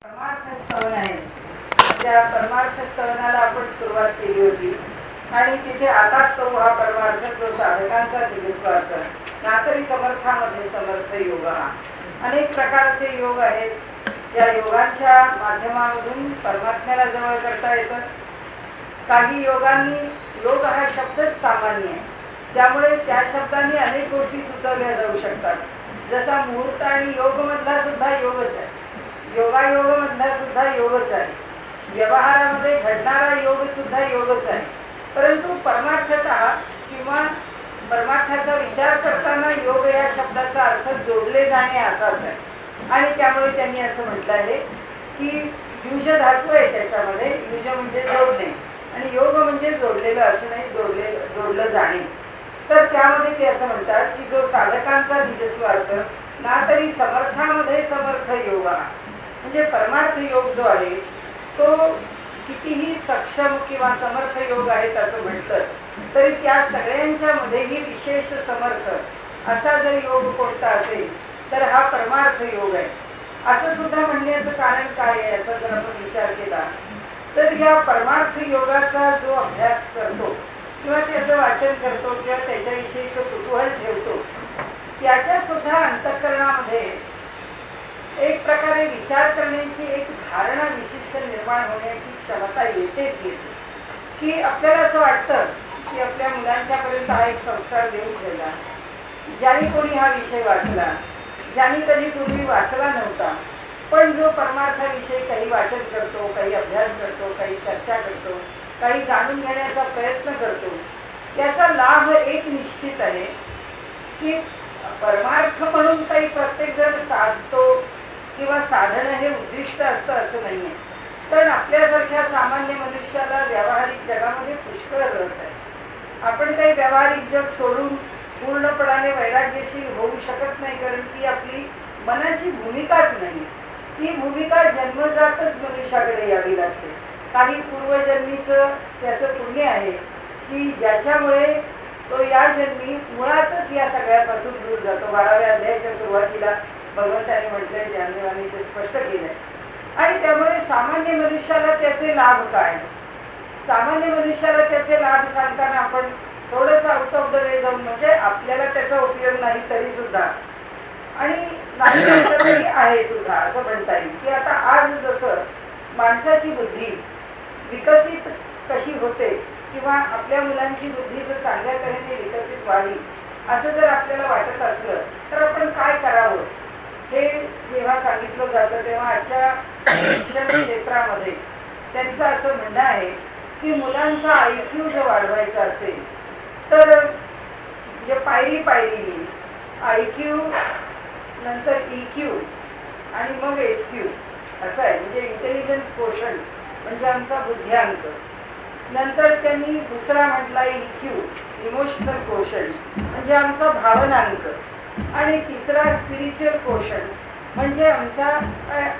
परमार्थ स्तवन आहे. त्या परमार्थ स्तवनाला आपण सुरुवात केली होती आणि तिथे आकाशस्तव हा परमार्थ जो साधकांचा दिवसवार्थ नातरी समर्थामध्ये समर्थ योग हा अनेक प्रकारचे योग आहेत. या योगांच्या माध्यमामधून परमात्म्याला जवळ करता येतं. काही योगांनी योग हा शब्दच सामान्य आहे, त्यामुळे त्या शब्दांनी अनेक गोष्टी सुचवल्या जाऊ शकतात. जसा मुहूर्त आणि योग मधला सुद्धा योगच आहे, योगायोग मधला सुद्धा योगच आहे, व्यवहारामध्ये घडणारा योग सुद्धा योगच आहे. परंतु परमार्थतः किंवा परमार्थाचा विचार करताना योग या शब्दाचा अर्थ जोडले जाणे असाच आहे. आणि त्यामुळे त्यांनी असं म्हटलं आहे की युज धातू आहे त्याच्यामध्ये. युज म्हणजे जोडणे आणि योग म्हणजे जोडलेलं असणे, जोडलं जाणे. तर त्यामध्ये ते असं म्हणतात की जो साधकांचा निजस्वार्थ ना तरी समर्थामध्ये समर्थ योग म्हणजे परमार्थ योग जो आहे तो कितीही सक्षम किंवा समर्थ योग आहेत असं म्हटलं तरी त्या सगळ्यांच्या मध्येही विशेष समर्थ असा जर योग कोणता असेल तर हा परमार्थ योग आहे. असं सुद्धा म्हणण्याचं कारण काय आहे याचा जर आपण विचार केला तर या परमार्थ योगाचा जो अभ्यास करतो किंवा त्याचं वाचन करतो किंवा त्याच्याविषयीचं कुतूहल ठेवतो त्याच्या सुद्धा अंतःकरणामध्ये एक प्रकारे विचार करण्याची एक धारणा विशिष्ट निर्माण होण्याची क्षमता येतेच येते. की आपल्याला असं वाटतं की आपल्या मुलांच्यापर्यंत हा एक संस्कार देऊन ठेवला, ज्याने कोणी हा विषय वाचला, ज्याने कधी पूर्वी वाचला नव्हता, पण जो परमार्थाविषयी काही वाचन करतो, काही अभ्यास करतो, काही चर्चा करतो, काही जाणून घेण्याचा प्रयत्न करतो, त्याचा लाभ एक निश्चित आहे की परमार्थ म्हणून काही प्रत्येक जण साधतो किंवा साधणं हे उद्दिष्ट असतं असं नाहीये. कारण आपल्यासारख्या सामान्य मनुष्याला व्यावहारिक जगामध्ये पुष्कळ रस आहे. आपण काही व्यावहारिक जग सोडून पूर्णपणाने वैराग्यशील होऊ शकत नाही, कारण ती आपली मनाची भूमिकाच नाही. ती भूमिका जन्मजातच मनुष्याकडे यावी लागते. काही पूर्वजन्मीचं त्याचं पुण्य आहे की ज्याच्यामुळे तो या जन्मी मुळातच या सगळ्यापासून दूर जातो. 12व्या अध्यायाच्या सुरुवातीला भगवंताने म्हटलंय, ज्ञानदेवाने ते स्पष्ट केलंय. आणि त्यामुळे सामान्य मनुष्याला त्याचे लाभ काय, सामान्य मनुष्याला त्याचे लाभ सांगताना आपण थोडंसं आउट ऑफ द वे जाऊन, म्हणजे आपल्याला त्याचा उपयोग नाही तरी सुद्धा आणि नाही तरी आहे सुद्धा असं म्हणता येईल की आता आज जसं माणसाची बुद्धी विकसित कशी होते किंवा आपल्या मुलांची बुद्धी जर चांगल्या तऱ्हेने विकसित व्हावी असं जर आपल्याला वाटत असलं तर आपण काय करावं हे जेव्हा सांगितलं जातं तेव्हा आजच्या शिक्षण क्षेत्रामध्ये त्यांचं असं म्हणणं आहे की मुलांचा IQ जर वाढवायचा असेल तर म्हणजे पायरीने IQ नंतर EQ आणि मग SQ असं आहे. म्हणजे इंटेलिजन्स क्वोशंट म्हणजे आमचा बुद्ध्यांक, नंतर त्यांनी दुसरा म्हटला EQ इमोशनल क्वोशंट म्हणजे आमचा भावनांक, आणि तिसरा स्पिरिच्युअल क्वोशंट म्हणजे आमचा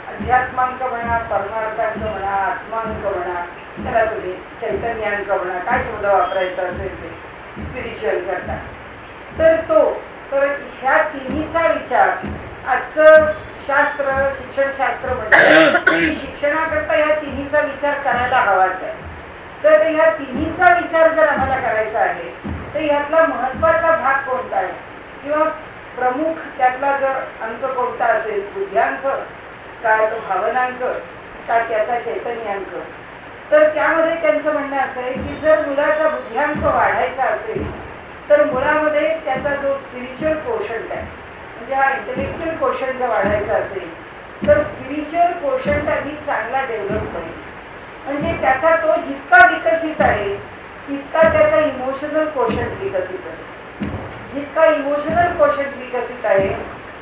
अध्यात्मांक म्हणा, परमार्थांक म्हणा, आत्मांक म्हणा, त्याला तुम्ही चैतन्यांक म्हणा, काय शब्द वापरायचा असेल ते स्पिरिच्युअल करता. तर ह्या तिन्हीचा विचार आजचं शास्त्र, शिक्षणशास्त्र म्हणतं की शिक्षणाकरता ह्या तिन्हीचा विचार करायला हवाच आहे. तर ह्या तिन्हीचा विचार जर आम्हाला करायचा आहे तर ह्यातला महत्वाचा भाग कोणता आहे किंवा प्रमुख त्यातला जर अंक कोणता असेल, बुद्ध्यांक काय, तो भावनांक का त्याचा चैतन्यांक, तर त्यामध्ये त्यांचं म्हणणं असं आहे की जर मुलाचा बुद्ध्यांक वाढायचा असेल तर मुलामध्ये त्याचा जो स्पिरिच्युअल क्वोशंट आहे म्हणजे हा इंटेलेक्च्युअल क्वोशंट जर वाढायचा असेल तर स्पिरिच्युअल क्वोशंट आधी चांगला डेव्हलप होईल. म्हणजे त्याचा तो जितका विकसित आहे तितका त्याचा इमोशनल क्वोशंट विकसित असेल. जितका इमोशनल क्वोशंट विकसित आहे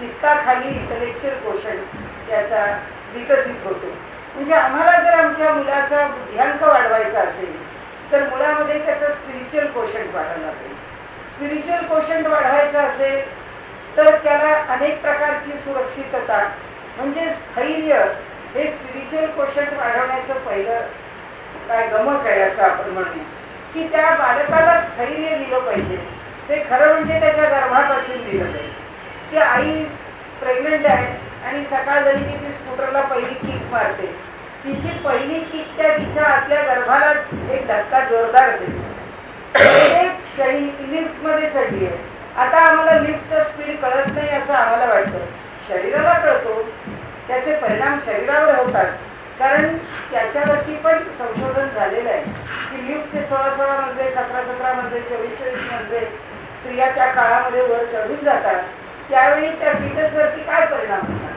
तितका खाली इंटेलेक्च्युअल क्वोशंट त्याचा विकसित होतो. म्हणजे आम्हाला जर आमच्या मुलाचा बुद्ध्यांक वाढवायचा असेल तर मुलामध्ये त्याचं स्पिरिच्युअल क्वोशंट वाढायला पाहिजे. स्पिरिच्युअल क्वोशंट वाढवायचा असेल तर त्याला अनेक प्रकारची सुरक्षितता म्हणजे स्थैर्य हे स्पिरिच्युअल क्वोशंट वाढवण्याचं पहिलं काय गमक आहे असं आपण म्हणूया की त्या बालकाला स्थैर्य दिलं पाहिजे. ते खरं म्हणजे त्याच्या गर्भापासून दिलं पाहिजे की आई प्रेग्नंट आहे आणि सकाळ झाली की ती स्कूटरला पहिली किक मारते, तिची पहिली किक त्या तिच्या आतल्या गर्भाला एक धक्का जोरदार देते. एक क्षणी लिफ्ट मध्ये चढली आहे. आता आम्हाला लिफ्टचा स्पीड कळत नाही असं आम्हाला वाटतं, शरीराला कळतो, त्याचे परिणाम शरीरावर होतात. कारण त्याच्यावरती पण संशोधन झालेलं आहे की लिफ्टचे 16 मजले, 17 मजले, 24 मजले स्त्रिया त्या काळामध्ये वर चढून जातात, त्यावेळी त्या फिटसवरती काय परिणाम होतात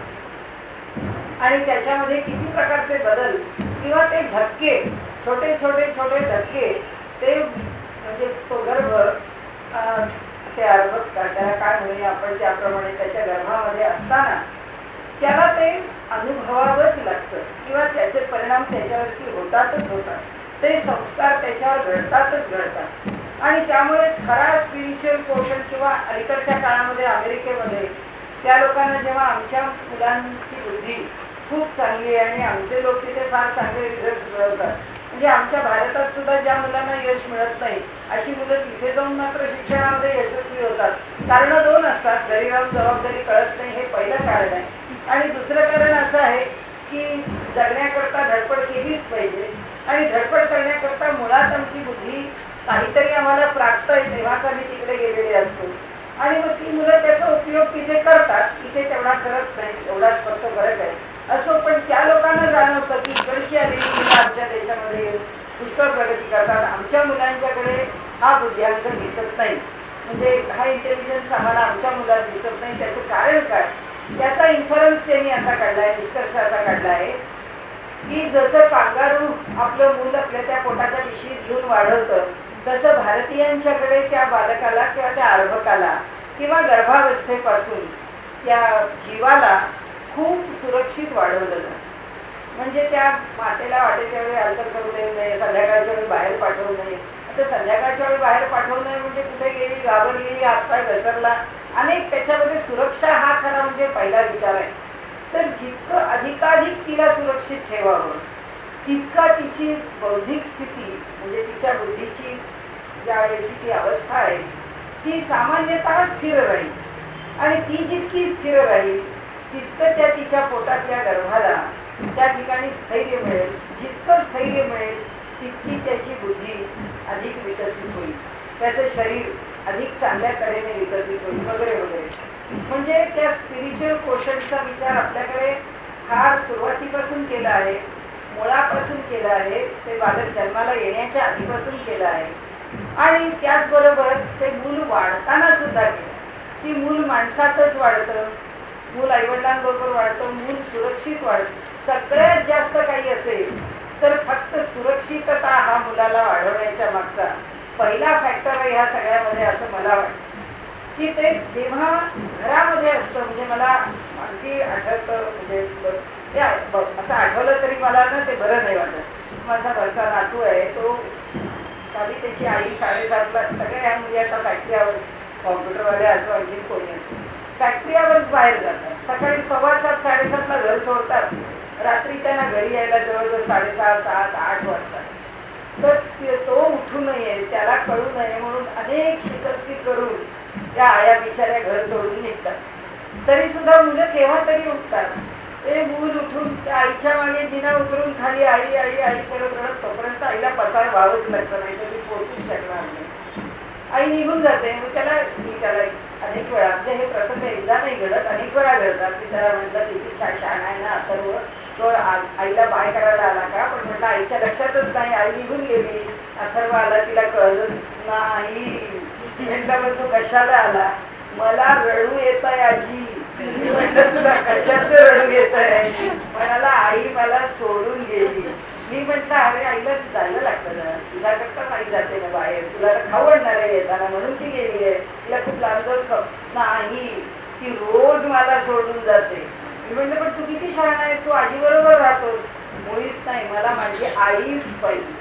आणि त्याच्यामध्ये किती प्रकारचे बदल किंवा ते धक्के, छोटे धक्के, ते म्हणजे तो गर्भ ते अर्भक, त्याला काय म्हणूया आपण, त्याप्रमाणे त्याच्या गर्भामध्ये असताना त्याला ते अनुभवावंच लागतं किंवा त्याचे परिणाम त्याच्यावरती होतातच होतात. ते संस्कार त्याच्यावर घडतात आणि त्यामुळे खरा स्पिरिच्युअल पोषण किंवा अलीकडच्या काळामध्ये अमेरिकेमध्ये त्या लोकांना जेव्हा आमच्या मुलांची बुद्धी खूप चांगली आहे आणि आमचे लोक तिथे फार चांगले रिझल्ट मिळवतात, म्हणजे आमच्या भारतात सुद्धा ज्या मुलांना यश मिळत नाही अशी मुलं तिथे जाऊन मात्र शिक्षणामध्ये यशस्वी होतात. कारण 2 असतात, घरी राहून जबाबदारी कळत नाही हे पहिलं कारण आहे, आणि दुसरं कारण असं आहे की जगण्याकरता धडपड केलीच पाहिजे आणि धडपड करण्याकरता मुळात आमची बुद्धी काहीतरी आम्हाला प्राप्त आहे तेव्हाच आम्ही तिकडे गेलेले असतो आणि मग ती मुलं त्याचा उपयोग तिथे करतात, इथे तेवढा करत नाही, एवढाच फक्त फरक आहे. असो, पण त्या लोकांना जाणवतं की इकडची आलेली मुलं आमच्या देशामध्ये पुष्कळ प्रगती करतात, आमच्या मुलांच्याकडे हा बुद्ध्यांक दिसत नाही, म्हणजे हा इंटेलिजन्स आम्हाला आमच्या मुलात दिसत नाही. त्याचं कारण काय? त्याचा इन्फरन्स त्यांनी असा काढला आहे, निष्कर्ष असा काढला आहे की जसं कांगारू आपलं मूल आपल्या त्या पोटाच्या पिशवीत घेऊन वाढवतं, तसं भारतीयांच्याकडे त्या बालकाला किंवा त्या अर्भकाला किंवा गर्भावस्थेपासून त्या जीवाला खूप सुरक्षित वाढवलं जातं. म्हणजे त्या मातेला वाटेच्या वेळी हालचाल करू देऊ नये, संध्याकाळच्या वेळी बाहेर पाठवू नये. आता संध्याकाळच्या वेळी बाहेर पाठवू नये म्हणजे कुठे गेली, घाबरली, हातपाय घसरला, अनेक त्याच्यामध्ये सुरक्षा हा खरा म्हणजे पहिला विचार आहे. तर जितकं अधिकाधिक तिला सुरक्षित ठेवावं तितका तिची बौद्धिक स्थिती म्हणजे तिच्या बुद्धीची ज्या वेळेची ती अवस्था आहे ती सामान्यतः स्थिर राहील आणि ती जितकी स्थिर राहील तितकं त्या तिच्या पोटातल्या गर्भाला त्या ठिकाणी स्थैर्य मिळेल. जितकं स्थैर्य मिळेल तितकी त्याची बुद्धी अधिक विकसित होईल, त्याचं शरीर अधिक चांगल्या तऱ्हेने विकसित होईल वगैरे वगैरे. म्हणजे त्या स्पिरिच्युअल पोषणचा विचार आपल्याकडे फार सुरुवातीपासून केला आहे, मुळापासून केला आहे, ते बालक जन्माला येण्याच्या आधीपासून केला आहे आणि त्याचबरोबर ते मूल वाढताना सुद्धा केलं की मूल माणसातच वाढतं, मूल आईवडिलांबरोबर वाढतं, मूल सुरक्षित वाढतं. सगळ्यात जास्त काही असेल तर फक्त सुरक्षितता हा मुलाला वाढवण्याच्या मागचा पहिला फॅक्टर आहे ह्या सगळ्यामध्ये, असं मला वाटतं की ते जेव्हा घरामध्ये असतं. म्हणजे मला आणखी आठवतं, म्हणजे असं आठवलं तरी मला ना ते बरं नाही वाटत. माझा घरचा नातू आहे, तो कधी त्याची आई 7:30ला, सगळ्या ह्या मुली आता फॅक्टरी कॉम्प्युटरवाले असं आणखी कोणी फॅक्टरीवरच बाहेर जातात, सकाळी 7:15 7:30ला घर सोडतात, रात्री त्यांना घरी यायला जवळजवळ 6:30 7 8 वाजतात. तर तो उठू नये, त्याला कळू नये म्हणून अनेक शिकस्ती करून त्या आया बिचाऱ्या घर सोडून निघतात. तरी सुद्धा मुलं केव्हा तरी उठतात. ते मूल उठून त्या आईच्या मागे जिना उतरून खाली आई आई आई करत रडत तोपर्यंत आईला पसार व्हावंच लागतं, नाही तर ती पोचूच शकणार नाही. आई निघून जाते. मग त्याला अनेक वेळा, म्हणजे हे प्रसंग एकदा नाही घडत, अनेक वेळा घडतात की त्याला म्हटलं किती छान आहे ना अथर्व, तो आईला बाय करायला आला का? पण म्हटलं आईच्या लक्षातच नाही, आई निघून गेली. अथर्व आला, तिला कळलं नाही. म्हटलं तू कशाला आला? मला रडू येत आहे आजी. म्हटलं तुला कशाचं रडू येत आहे? म्हणाला आई मला सोडून गेली. मी म्हटलं अरे आईला जायला लागतं ना, तुला करता आई जाते ना बाहेर, तुला खाऊ आणणार आहे येताना म्हणून ती गेली आहे, तिला खूप लांब जाऊन नाही, ती रोज मला सोडून जाते. मी म्हटलं पण तू किती शहाणा आहेस, तू आजी बरोबर राहतोस. मुळीच नाही, मला माझी आईच पाहिजे.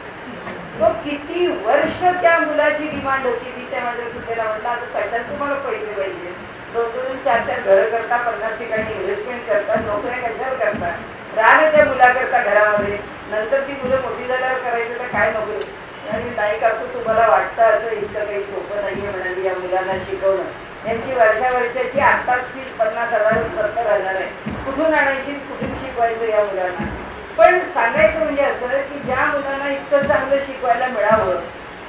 तो किती वर्ष त्या मुलाची डिमांड होती. ती त्या माझ्या सुद्धा म्हटलं आता कशात तुम्हाला पैसे पाहिजे? 2-2 4-4 घरं करता, 50 ठिकाणी इन्व्हेस्टमेंट करतात, नोकऱ्या कशावर करतात? राग त्या मुलाकरता घरामध्ये. नंतर ती मुलं मोठी झाल्यावर करायचं तर काय नोकरी? आणि नाही काकू तुम्हाला वाटतं असं इतकं काही सोपं नाहीये म्हणाली या मुलांना शिकवणं. यांची वर्षाची आत्ताच फी 50,000 70,000 आहे. कुठून आणायची, कुठून शिकवायची? शिकवायचं या मुलांना. पण सांगायचं म्हणजे असं की ज्या मुलांना इतकं चांगलं शिकवायला मिळावं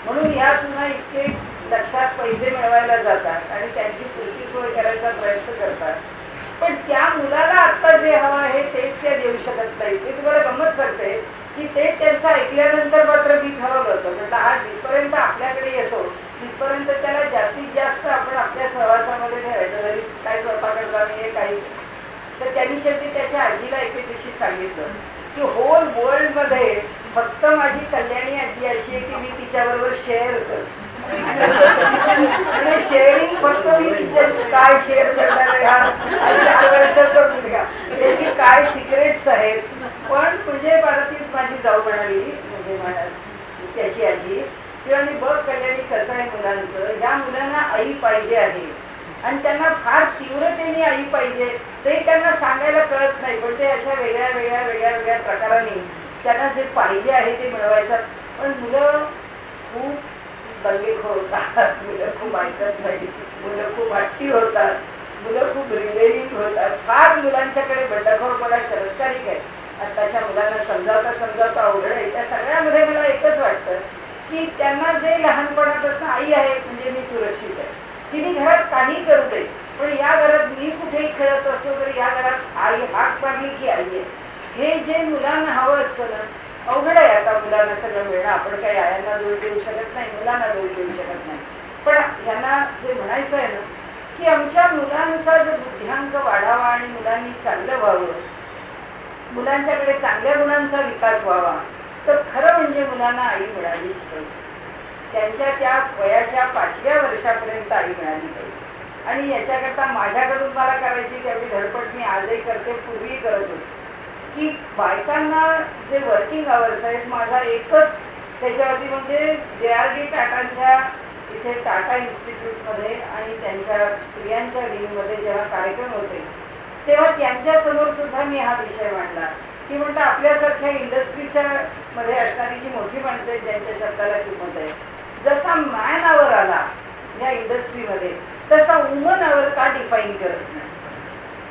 म्हणून ह्या सुद्धा इतके लक्षात पैसे मिळवायला जातात आणि त्यांची पुढची सोय करायचा प्रयत्न करतात. पण त्या मुलाला आता जे हवं आहे तेच त्या देऊ शकत नाही. मी तुम्हाला गंमत सांगते की ते त्यांचं ऐकल्यानंतर मात्र मी ठरवलं होतं म्हटलं हा जिथपर्यंत आपल्याकडे येतो तिथपर्यंत त्याला जास्तीत जास्त आपण आपल्या सहवासामध्ये ठेवायचं. जरी काय स्वयंपाकाचा नाही काही. तर त्यांनी शेवटी त्याच्या आजीला एके दिवशी सांगितलं की होल वर्ल्ड मध्ये फक्त माझी कल्याणी आजी अशी आहे की मी तिच्याबरोबर शेअर करतो. शेअरिंग फक्त मी तिच्या काय शेअर करणार आहे हा 4 वर्षाचा मुलगा त्याची काय सिक्रेट्स आहेत. पण तुझे बारातीच माझी जाऊ म्हणाली म्हणजे त्याची आजी किंवा मी बघ कल्याणी कसं आहे मुलांचं. ह्या मुलांना आई पाहिजे आहे आणि त्यांना फार तीव्रतेने आई पाहिजे ते त्यांना सांगायला कळत नाही. पण ते अशा वेगळ्या वेगळ्या वेगळ्या वेगळ्या प्रकाराने त्यांना जे पाहिजे आहे ते मिळवायचं. पण मुलं खूप दंगेखोर होतात, मुलं खूप ऐकत नाही, मुलं खूप हट्टी होतात, मुलं खूप रिलेटिव्ह होतात. फार मुलांच्याकडे बंडखोरपणा चमत्कारिक आहे. आताच्या मुलांना समजावता अवघड आहे. त्या सगळ्यामध्ये मला एकच वाटतं की त्यांना जे लहानपणापासून आई आहे म्हणजे मी सुरक्षित आहे, तिने घरात काही करू दे पण या घरात मी कुठेही खेळत असतो तर या घरात आई हाक मारली की आई आहे, हे जे मुलांना हवं असतं ना अवघड आहे. आता मुलांना सगळं मिळणं आपण काही आयांना दोष देऊ शकत नाही, मुलांना दोष देऊ शकत नाही. पण यांना जे म्हणायचं आहे ना की आमच्या मुलांचा जो बुद्ध्यांक वाढावा आणि मुलांनी चांगलं व्हावं, मुलांच्याकडे चांगल्या गुणांचा विकास व्हावा तर खरं म्हणजे मुलांना आई मिळालीच पाहिजे. त्यांच्या त्या वयाच्या 5व्या वर्षापर्यंत आई मिळाली पाहिजे. आणि याच्याकरता माझ्याकडून मला करायची तेवढी धडपड मी आजही करते, पूर्वी करत होते की बायकांना जे वर्किंग आवर्स आहेत माझा एकच त्याच्यावरती म्हणजे JRD टाटांच्या इथे टाटा इन्स्टिट्यूटमध्ये आणि त्यांच्या स्त्रियांच्या विंगमध्ये जेव्हा कार्यक्रम होते तेव्हा त्यांच्यासमोर सुद्धा मी हा विषय मांडला की म्हणतं आपल्यासारख्या इंडस्ट्रीच्या मध्ये असणारी जी मोठी माणसं आहेत ज्यांच्या शब्दाला किंमत आहे, जसा मॅन आवर आला या इंडस्ट्रीमध्ये तसा वुमन आवर का डिफाईन करत नाही.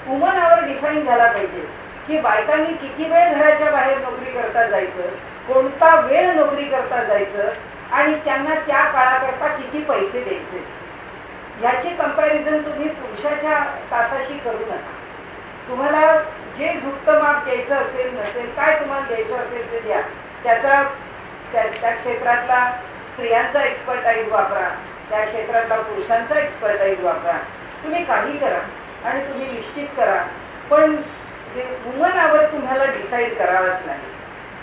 वुमन आवर डिफाईन झाला पाहिजे की बायकांनी किती वेळ घराच्या बाहेर नोकरी करता जायचं, कोणता वेळ नोकरी करता जायचं आणि त्यांना त्या काळाकरता किती पैसे द्यायचे. याची कंपॅरिझन तुम्ही पुरुषाच्या तासाशी करू नका. तुम्हाला जे झुकतं माप द्यायचं असेल नसेल काय तुम्हाला द्यायचं असेल ते द्या. त्याचा त्या क्षेत्रातला स्त्रियांचा एक्सपर्टाईज वापरा, त्या क्षेत्रातला पुरुषांचा एक्सपर्टाईज वापरा. तुम्ही काही करा आणि तुम्ही निश्चित करा पण वुमन आवर तुम्हाला डिसाईड करावाच नाही.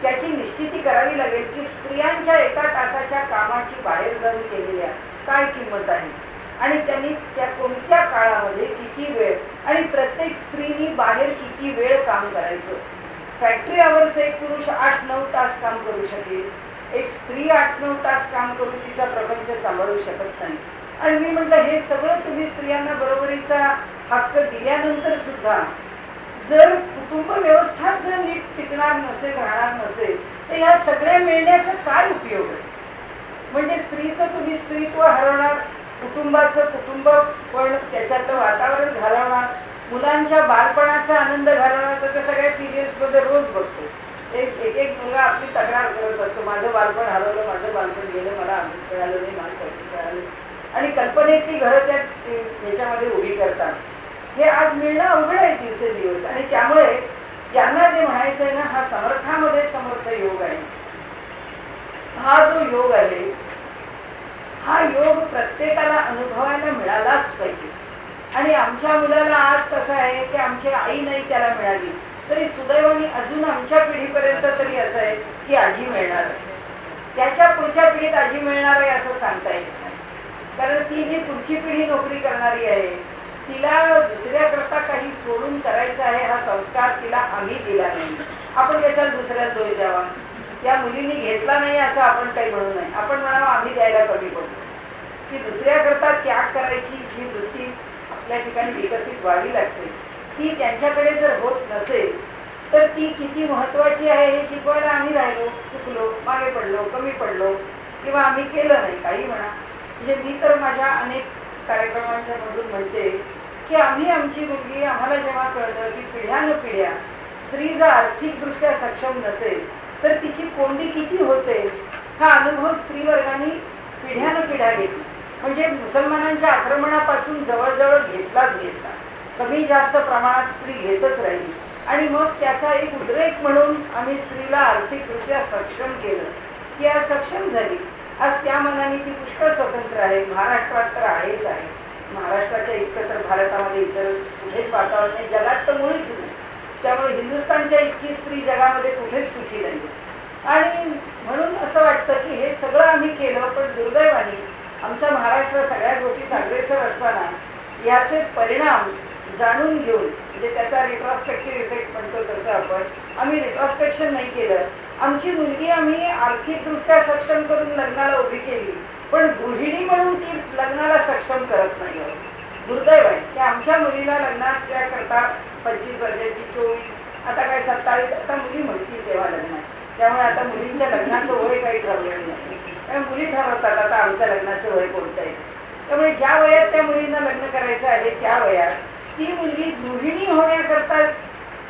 त्याची निश्चिती करावी लागेल की स्त्रियांच्या एका तासाच्या कामाची बाहेर जाऊन केलेल्या काय किंमत आहे आणि त्यांनी त्या कोणत्या काळामध्ये किती वेळ आणि प्रत्येक स्त्रीनी बाहेर किती वेळ काम करायचं. फॅक्टरी आवर्स एक पुरुष 8-9 तास काम करू शकेल, एक स्त्री 8-9 तास काम करून तिचा प्रपंच सांभाळू शकत नाही. आणि मी म्हटलं हे सगळं तुम्ही स्त्रियांना बरोबरीचा हक्क दिल्यानंतर सुद्धा जर कुटुंब व्यवस्था जर नीट टिकणार नसेल राहणार नसेल तर या सगळ्या मिळण्याचा काय उपयोग आहे. म्हणजे स्त्रीचं तुम्ही स्त्रीत्व हरवणार, कुटुंबाचं कुटुंब पण त्याच्यातलं वातावरण घालवणार, मुलांच्या बालपणाचा आनंद घालवणार. तर सगळ्या सिरियल्स मध्ये रोज बघतो एक मुलगा आपली तक्रार करत असतो माझं बालपण हरवलं, माझं बालपण गेलं, मला अमृत मिळालं नाही, मला पैसे मिळाले आणि कल्पनेतली घरं त्या ह्याच्यामध्ये उभी करतात. हे आज मिळणं अवघड आहे दिवसेंदिवस. आणि त्यामुळे त्यांना जे म्हणायचं आहे ना हा समर्थामध्ये समर्थ योग आहे. हा जो योग आहे हा योग प्रत्येकाला अनुभवायला मिळालाच पाहिजे. आणि आमच्या मुलाला आज कसं आहे की आमची आई नाही त्याला मिळाली तरी सुदैवाने अजून आमच्या पिढीपर्यंत तरी असं आहे की आजी मिळणार आहे. त्याच्या पुढच्या पिढीत आजी मिळणार आहे असं सांगता येत नाही. कारण ती जी पुढची पिढी नोकरी करणारी आहे तिला दुसऱ्याकरता काही सोडून करायचं आहे हा संस्कार तिला आम्ही दिला नाही. आपण कशाला दुसऱ्याला दोष द्यावा. त्या मुलींनी घेतला नाही असं आपण काही म्हणू नये. आपण म्हणावं आम्ही द्यायला कमी पडतो. की दुसऱ्याकरता त्याग करायची जी वृत्ती आपल्या ठिकाणी विकसित व्हावी लागते ती त्यांच्याकडे जर होत नसेल तर ती किती महत्वाची आहे हे शिकवायला आम्ही राहिलो, चुकलो, मागे पडलो, कमी पडलो किंवा आम्ही केलं नाही काही म्हणा. म्हणजे मी तर माझ्या अनेक कार्यक्रमांच्या मधून म्हणते की आम्ही आमची मुलगी आम्हाला जेव्हा कळलं की पिढ्यानपिढ्या स्त्री जर आर्थिकदृष्ट्या सक्षम नसेल तर तिची कोंडी किती होते हा अनुभव स्त्री वर्गाने पिढ्यानपिढ्या घेतला. म्हणजे मुसलमानांच्या आक्रमणापासून जवळजवळ घेतलाच घेतला. कमी जास्त प्रमाणात स्त्री घेतच राहिली आणि मग त्याचा एक उद्रेक म्हणून आम्ही स्त्रीला आर्थिकदृष्ट्या सक्षम केलं की आज सक्षम झाली. आज त्या मनाने ती पुष्कळ स्वतंत्र आहे. महाराष्ट्रात तर आहेच आहे. महाराष्ट्राच्या इतकं तर भारतामध्ये इतर कुठेच वातावरण नाही, जगात तर मुळीच नाही. त्यामुळे हिंदुस्थानच्या इतकी स्त्री जगामध्ये कुठेच सुखी नाही. आणि म्हणून असं वाटतं की हे सगळं आम्ही केलं, पण दुर्दैवाने आमचा महाराष्ट्र सगळ्या गोष्टीत अग्रेसर असताना याचे परिणाम जाणून घेऊन, म्हणजे त्याचा रिट्रॉस्पेक्टिव्ह इफेक्ट म्हणतो तसं आपण, आम्ही रिट्रॉस्पेक्शन नाही केलं. आमची मुलगी आम्ही आर्थिकदृष्ट्या सक्षम करून लग्नाला उभी केली, पण गृहिणी म्हणून ती लग्नाला सक्षम करत नाही. दुर्दैव आहे की आमच्या मुलीला लग्नाच्या करता 25 वर्षाची, 24, आता काय 27, आता मुली म्हणतील तेव्हा लग्न. त्यामुळे आता मुलींच्या लग्नाचं वय काही ठरलेलं नाही. त्यामुळे मुली ठरवतात आता आमच्या लग्नाचं वय कोणतं आहे. त्यामुळे ज्या वयात त्या मुलींना लग्न करायचं आहे त्या वयात ती मुलगी गृहिणी होण्याकरता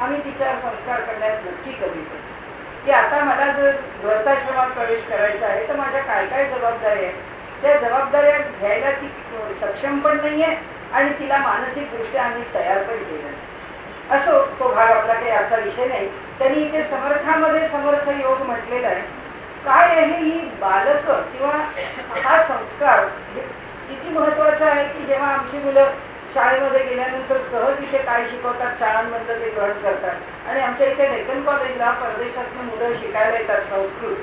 आम्ही तिच्यावर संस्कार करण्यात नक्की कमी करतो. की आता मला जर गृहस्थाश्रमात प्रवेश करायचा आहे तर माझ्या काय काय जबाबदाऱ्या आहेत, त्या जबाबदाऱ्या घ्यायला ती सक्षम पण नाही आहे आणि तिला मानसिकदृष्ट्या आम्ही तयार पण केलं. असो, तो भाग आपला काही याचा विषय नाही. त्यांनी इथे समर्थामध्ये समर्थ योग म्हटलेला आहे. काय आहे ही बालक किंवा हा संस्कार किती महत्वाचा आहे की जेव्हा आमची मुलं शाळेमध्ये गेल्यानंतर सहज इथे काय शिकवतात शाळांमधलं ते ग्रहण करतात. आणि आमच्या इथे डेक्कन कॉलेजला परदेशातून मुलं शिकायला येतात संस्कृत.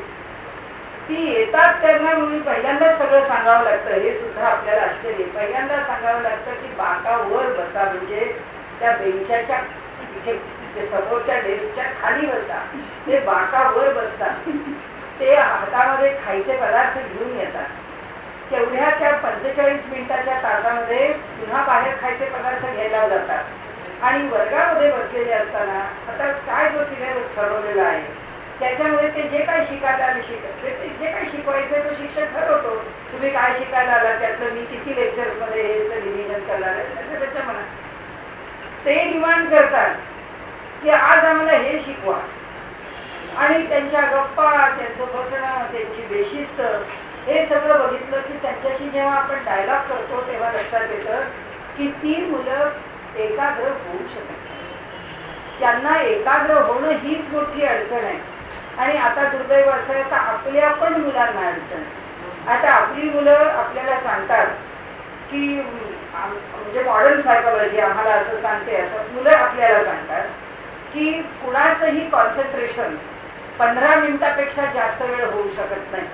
ती येतात त्यांना म्हणून पहिल्यांदाच सगळं सांगावं लागतं. हे सुद्धा आपल्याला आश्चर्य. पहिल्यांदा सांगावं लागतं की बाकावर बसा, म्हणजे त्या बेंचाच्या इथे समोरच्या डेस्कच्या खाली बसा. ते बाकावर बसतात. ते हातामध्ये खायचे पदार्थ घेऊन येतात. तेवढ्या त्या 45 मिनिटाच्या तासामध्ये पुन्हा बाहेर खायचे पदार्थ घ्यायला जातात आणि वर्गामध्ये बसलेले असताना आता काय जो सिलेबस ठरवलेला आहे त्याच्यामध्ये ते जे काही शिकायला जे काही शिकवायचं तो शिक्षक ठरवतो. तुम्ही काय शिकायला आला, त्यातलं मी किती लेक्चर्समध्ये हे डिव्हिजन करणार आहे त्याच्या मनात ते डिमांड करतात की आज आम्हाला हे शिकवा. आणि त्यांच्या गप्पा, त्यांचं बसणं, त्यांची बेशिस्त, हे सगळं बघितलं की त्यांच्याशी जेव्हा आपण डायलॉग करतो तेव्हा लक्षात येतं की ती मुलं एकाग्र होऊ शकत नाही. त्यांना एकाग्र होणं हीच मोठी अडचण आहे. आणि आता दुर्दैव असं आहे तर आपल्या पण मुलांना अडचण. आता आपली मुलं आपल्याला सांगतात की म्हणजे मॉडर्न सायकोलॉजी आम्हाला असं सांगते, असं मुलं आपल्याला सांगतात की कुणाचंही कॉन्सन्ट्रेशन 15 मिनिटापेक्षा जास्त वेळ होऊ शकत नाही.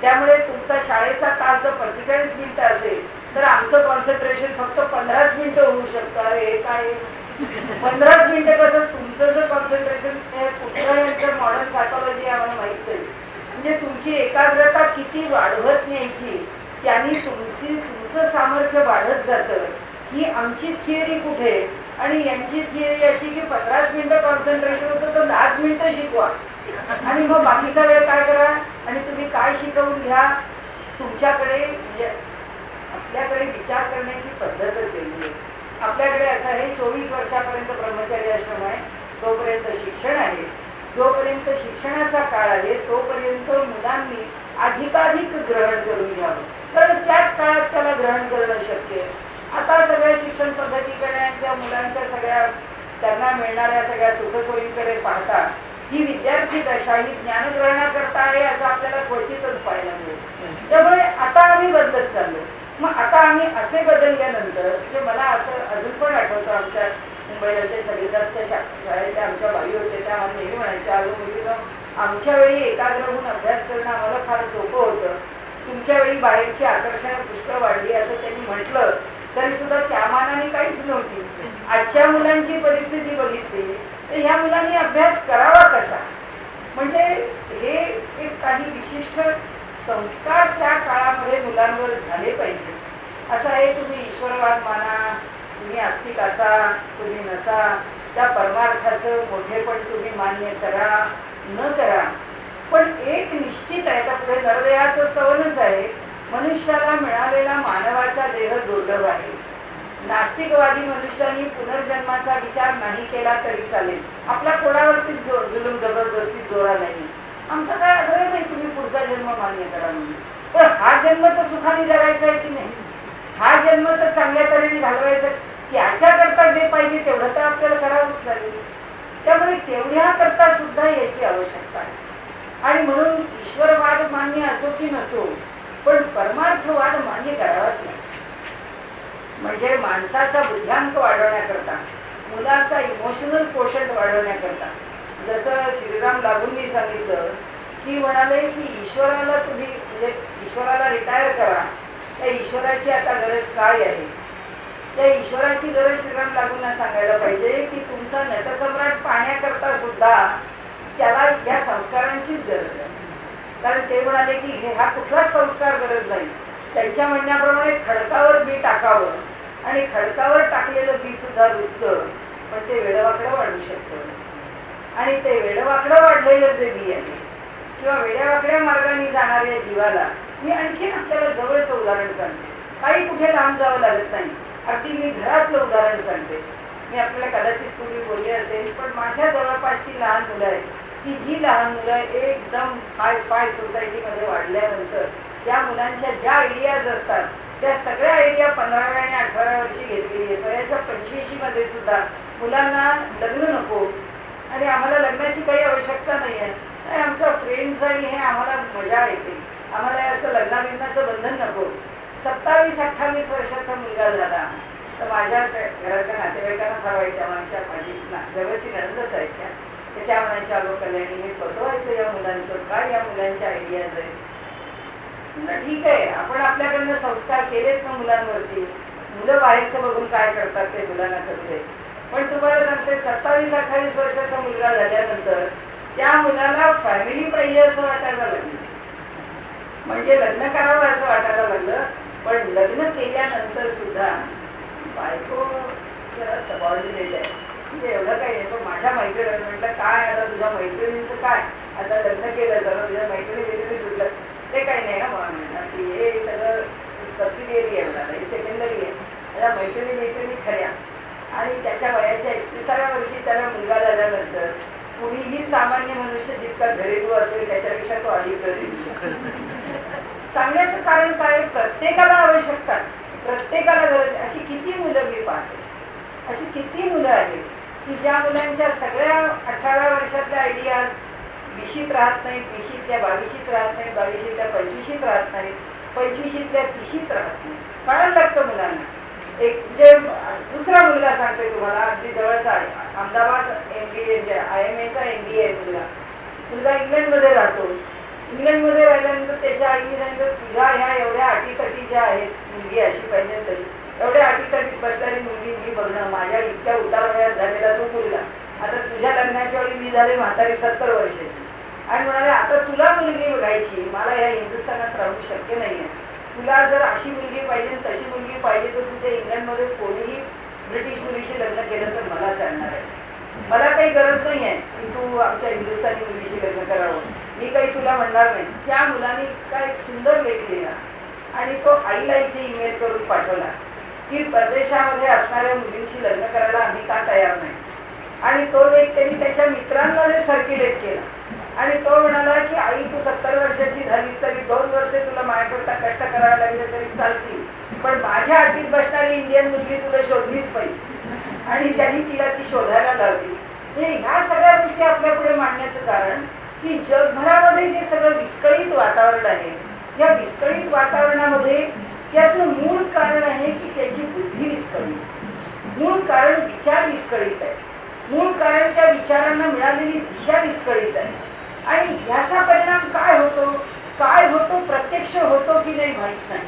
त्यामुळे तुमचा शाळेचा तास जर 45 मिनिटं असेल तर आमचं कॉन्सन्ट्रेशन फक्त 15 मिनिटं होऊ शकतं. अरे काय 15 मिनिटं कसं तुमचं जर कॉन्सन्ट्रेशन कुठलं मॉडर्न सायकोलॉजी आम्हाला माहित नाही. म्हणजे तुमची एकाग्रता किती वाढवत न्यायची, त्यांनी तुमचं सामर्थ्य वाढत जातं. ही आमची थिअरी कुठे आणि यांची थिअरी अशी की 15 मिनिटं कॉन्सन्ट्रेशन होतं तर 10 मिनिटं शिकवा आणि मग बाकीचा वेळ काय करा आणि तुम्ही काय शिकवून घ्या. तुमच्याकडे म्हणजे आपल्याकडे विचार करण्याची पद्धतच वेगळी आहे. आपल्याकडे असं आहे 24 वर्षापर्यंत ब्रह्मचारी आश्रम आहे, तोपर्यंत शिक्षण आहे. जोपर्यंत शिक्षणाचा काळ आहे तोपर्यंत मुलांनी अधिकाधिक ग्रहण करून घ्यावं, कारण त्याच काळात त्याला ग्रहण करणं शक्य आहे. आता सगळ्या शिक्षण पद्धतीकडे त्या मुलांच्या सगळ्या त्यांना मिळणाऱ्या सगळ्या सुखसोयींकडे पाहता ही विद्यार्थी दशा ही ज्ञानग्रहणाकरता आहे असं आपल्याला क्वचितच पाहायला मिळेल. त्यामुळे आता आम्ही बदलत चाललो. मग आता आम्ही असे बदलल्यानंतर म्हणजे मला असं अजून पण आठवतं आमच्या मुंबईला जे सगळीदासच्या शाळेतल्या आमच्या बाई होते त्या आम्हाला नेहमी म्हणायच्या, अगं मुलीनं आमच्या वेळी एकाग्र होऊन अभ्यास करणं आम्हाला फार सोपं होतं, तुमच्या वेळी बाहेरची आकर्षणं पुष्कळ वाढली असं त्यांनी म्हटलं तरी सुद्धा त्या मानाने काहीच नव्हती. आजच्या मुलांची परिस्थिती बघितली तर ह्या मुलांनी अभ्यास करावा कसा, म्हणजे हे एक काही विशिष्ट संस्कार त्या काळामध्ये मुलांवर झाले पाहिजे. असं आहे तुम्ही ईश्वरवाद माना, तुम्ही आस्तिक असा, तुम्ही नसा, त्या परमार्थाचं मोठेपण तुम्ही मान्य करा न करा, पण एक निश्चित आहे. आता पुढे नरदेहाचं स्तवनच आहे, मनुष्याला मिळालेला मानवाचा देह दुर्लभ आहे. नास्तिकवादी मनुष्यानी पुनर्जन्माचा विचार नाही केला तरी चालेल, आपल्या कोणावरती जुलूम जबरदस्ती जोरा नाही. आमचं काय आग्रह नाही तुम्ही पुढचा जन्म मान्य करा म्हणून, पण हा जन्म तर सुखाने जगायचा आहे की नाही, हा जन्म तर चांगल्या तऱ्हेने घालवायचा, त्याच्याकरता जे पाहिजे तेवढं तर आपल्याला करावंच लागेल. त्यामुळे तेवढ्या करता सुद्धा याची आवश्यकता आहे. आणि म्हणून ईश्वरवाद मान्य असो की नसो, पण परमार्थवाद मान्य करावाच नाही. म्हणजे माणसाचा बुद्ध्यांक वाढवण्याकरता, मुलाचा इमोशनल पोषण वाढवण्याकरता, जसं श्रीराम लागूंनी सांगितलं की म्हणाले की ईश्वराला तुम्ही म्हणजे ईश्वराला रिटायर करा, त्या ईश्वराची आता गरज काय आहे. त्या ईश्वराची गरज श्रीराम लागूंना सांगायला पाहिजे की तुमचा नटसम्राट पाहण्याकरता सुद्धा त्याला या संस्कारांचीच गरज आहे. कारण ते म्हणाले की हा कुठलाच संस्कार गरज नाही. त्यांच्या म्हणण्याप्रमाणे खडकावर बी टाकावं आणि खडकावर टाकलेलं बी सुद्धा रुजतं, पण ते वेडवाकडं वाढू शकतं. आणि ते वेडवाकडं वाढलेलं जे बी आहे किंवा वेड्यावाकड्या मार्गाने जाणाऱ्या जीवाला मी आणखीन आपल्याला जवळचं उदाहरण सांगते. काही कुठे लांब जावं लागत नाही, अगदी मी घरातलं उदाहरण सांगते. मी आपल्याला कदाचित पूर्वी बोलले असेल, पण माझ्या जवळपासची लहान मुलं आहेत की जी लहान मुलं एकदम हाय फाय सोसायटीमध्ये वाढल्यानंतर त्या मुलांच्या ज्या आयडियाज असतात त्या सगळ्या आयडिया 15व्या आणि 18व्या वर्षी घेतलेली आहे. वयाच्या 25 मध्ये सुद्धा मुलांना लग्न नको आणि आम्हाला लग्नाची काही आवश्यकता नाही आहे, आमच्या फ्रेंड्स आणि हे आम्हाला मजा येते, आम्हाला असं लग्नाबिग्नाचं बंधन नको. 27-28 वर्षाचा मुलगा झाला तर माझ्या घरातल्या नातेवाईकांना फार वाईट, माझी जवळची नणंदच आहेत त्या म्हणायच्या, अगो कल्याणी हे बसवायचं या मुलांचं, काय या मुलांच्या आयडियाज आहेत. ठीक आहे, आपण आपल्याकडनं संस्कार केलेच ना मुलांवरती, मुलं बाहेरचं बघून काय करतात ते मुलांना कळते. पण तुम्हाला सांगते 27-28 वर्षाचा मुलगा झाल्यानंतर त्या मुलाला फॅमिली पाहिजे असं वाटायला लागलं, म्हणजे लग्न करावं असं वाटायला लागलं. पण लग्न केल्यानंतर सुद्धा बायको जरा सबॉर्डिनेट आहे, म्हणजे एवढं काही नाही. पण माझ्या मैत्रिणी म्हटलं, काय आता तुझ्या मैत्रिणींचं काय, आता लग्न केलं जरा तुझ्या मैत्रिणी सुटलं ते काही नाही ना म्हणणार की हे सगळं सबसिडियरी आहे, म्हणाला हे सेकंडरी आहे. त्याच्या मैत्रिणी खऱ्या. आणि त्याच्या वयाच्या 31व्या वर्षी त्याला मुलगा झाल्यानंतर कुणीही सामान्य मनुष्य जितका घरेलू असेल त्याच्यापेक्षा तो अधिक घरेलू. सांगण्याचं कारण काय, प्रत्येकाला आवश्यकता, प्रत्येकाला गरज. अशी किती मुलं मी पाहते, अशी किती मुलं आहेत की ज्या मुलांच्या सगळ्या 18व्या वर्षातल्या आयडियाज 20शीत राहत नाहीत, 20शीतल्या 22शीत राहत नाहीत, 22शीतल्या 25शीत राहत नाहीत, 25शीतल्या 30शीत राहत नाही. कळायला लागतं मुलांना. एक जे दुसरा मुलगा सांगते तुम्हाला, अगदी जवळचा आहे, अहमदाबाद MBA IMA MBA मुलगा इंग्लंडमध्ये राहतो. इंग्लंडमध्ये राहिल्यानंतर त्याच्या आईने सांगितलं, तुझ्या ह्या एवढ्या अटीतटी ज्या आहेत, मुलगी अशी पाहिजे तशी, एवढ्या अटीतटीत बसणारी मुलगी मी बघणं, माझ्या इतक्या उतार वयात झालेला तो मुलगा, आता तुझ्या लग्नाच्या वेळी मी झाले म्हातारी 70 वर्षाची आणि म्हणाले आता तुला मुलगी बघायची, मला ह्या हिंदुस्थानात राहू शक्य नाहीये, तुला जर अशी मुलगी पाहिजे तशी मुलगी पाहिजे तर तुझ्या इंग्लंडमध्ये कोणीही ब्रिटिश मुलीशी लग्न केलं तर मला चालणार आहे. मला काही गरज नाही आहे की तू आमच्या हिंदुस्थानी मुलीशी लग्न करावं, मी काही तुला म्हणणार नाही. त्या मुलाने इतका एक सुंदर लेख लिहिला आणि तो आईला इथे ईमेल करून पाठवला की परदेशामध्ये असणाऱ्या मुलींशी लग्न करायला आम्ही का तयार नाही. आणि तो लेख त्यांनी त्याच्या मित्रांमध्ये सर्क्युलेट केला आणि तो म्हणाला की आई तू 70 वर्षाची झालीस तरी 2 वर्ष तुला माझ्याकरता कष्ट करावे लागले तरी चालतील, पण माझ्या अटीत बसणारी इंडियन मुलगी तुला शोधलीच पाहिजे. आणि त्यांनी तिला ती शोधायला लावली. ह्या सगळ्या गोष्टी आपल्या पुढे मांडण्याचं कारण की जगभरामध्ये जे सगळं विस्कळीत वातावरण आहे, या विस्कळीत वातावरणामध्ये त्याचं मूळ कारण आहे की त्याची बुद्धी विस्कळीत, मूळ कारण विचार विस्कळीत आहे, मूळ कारण त्या विचारांना मिळालेली दिशा विस्कळीत आहे. आणि ह्याचा परिणाम काय होतो प्रत्यक्ष होतो की नाही माहित नाही.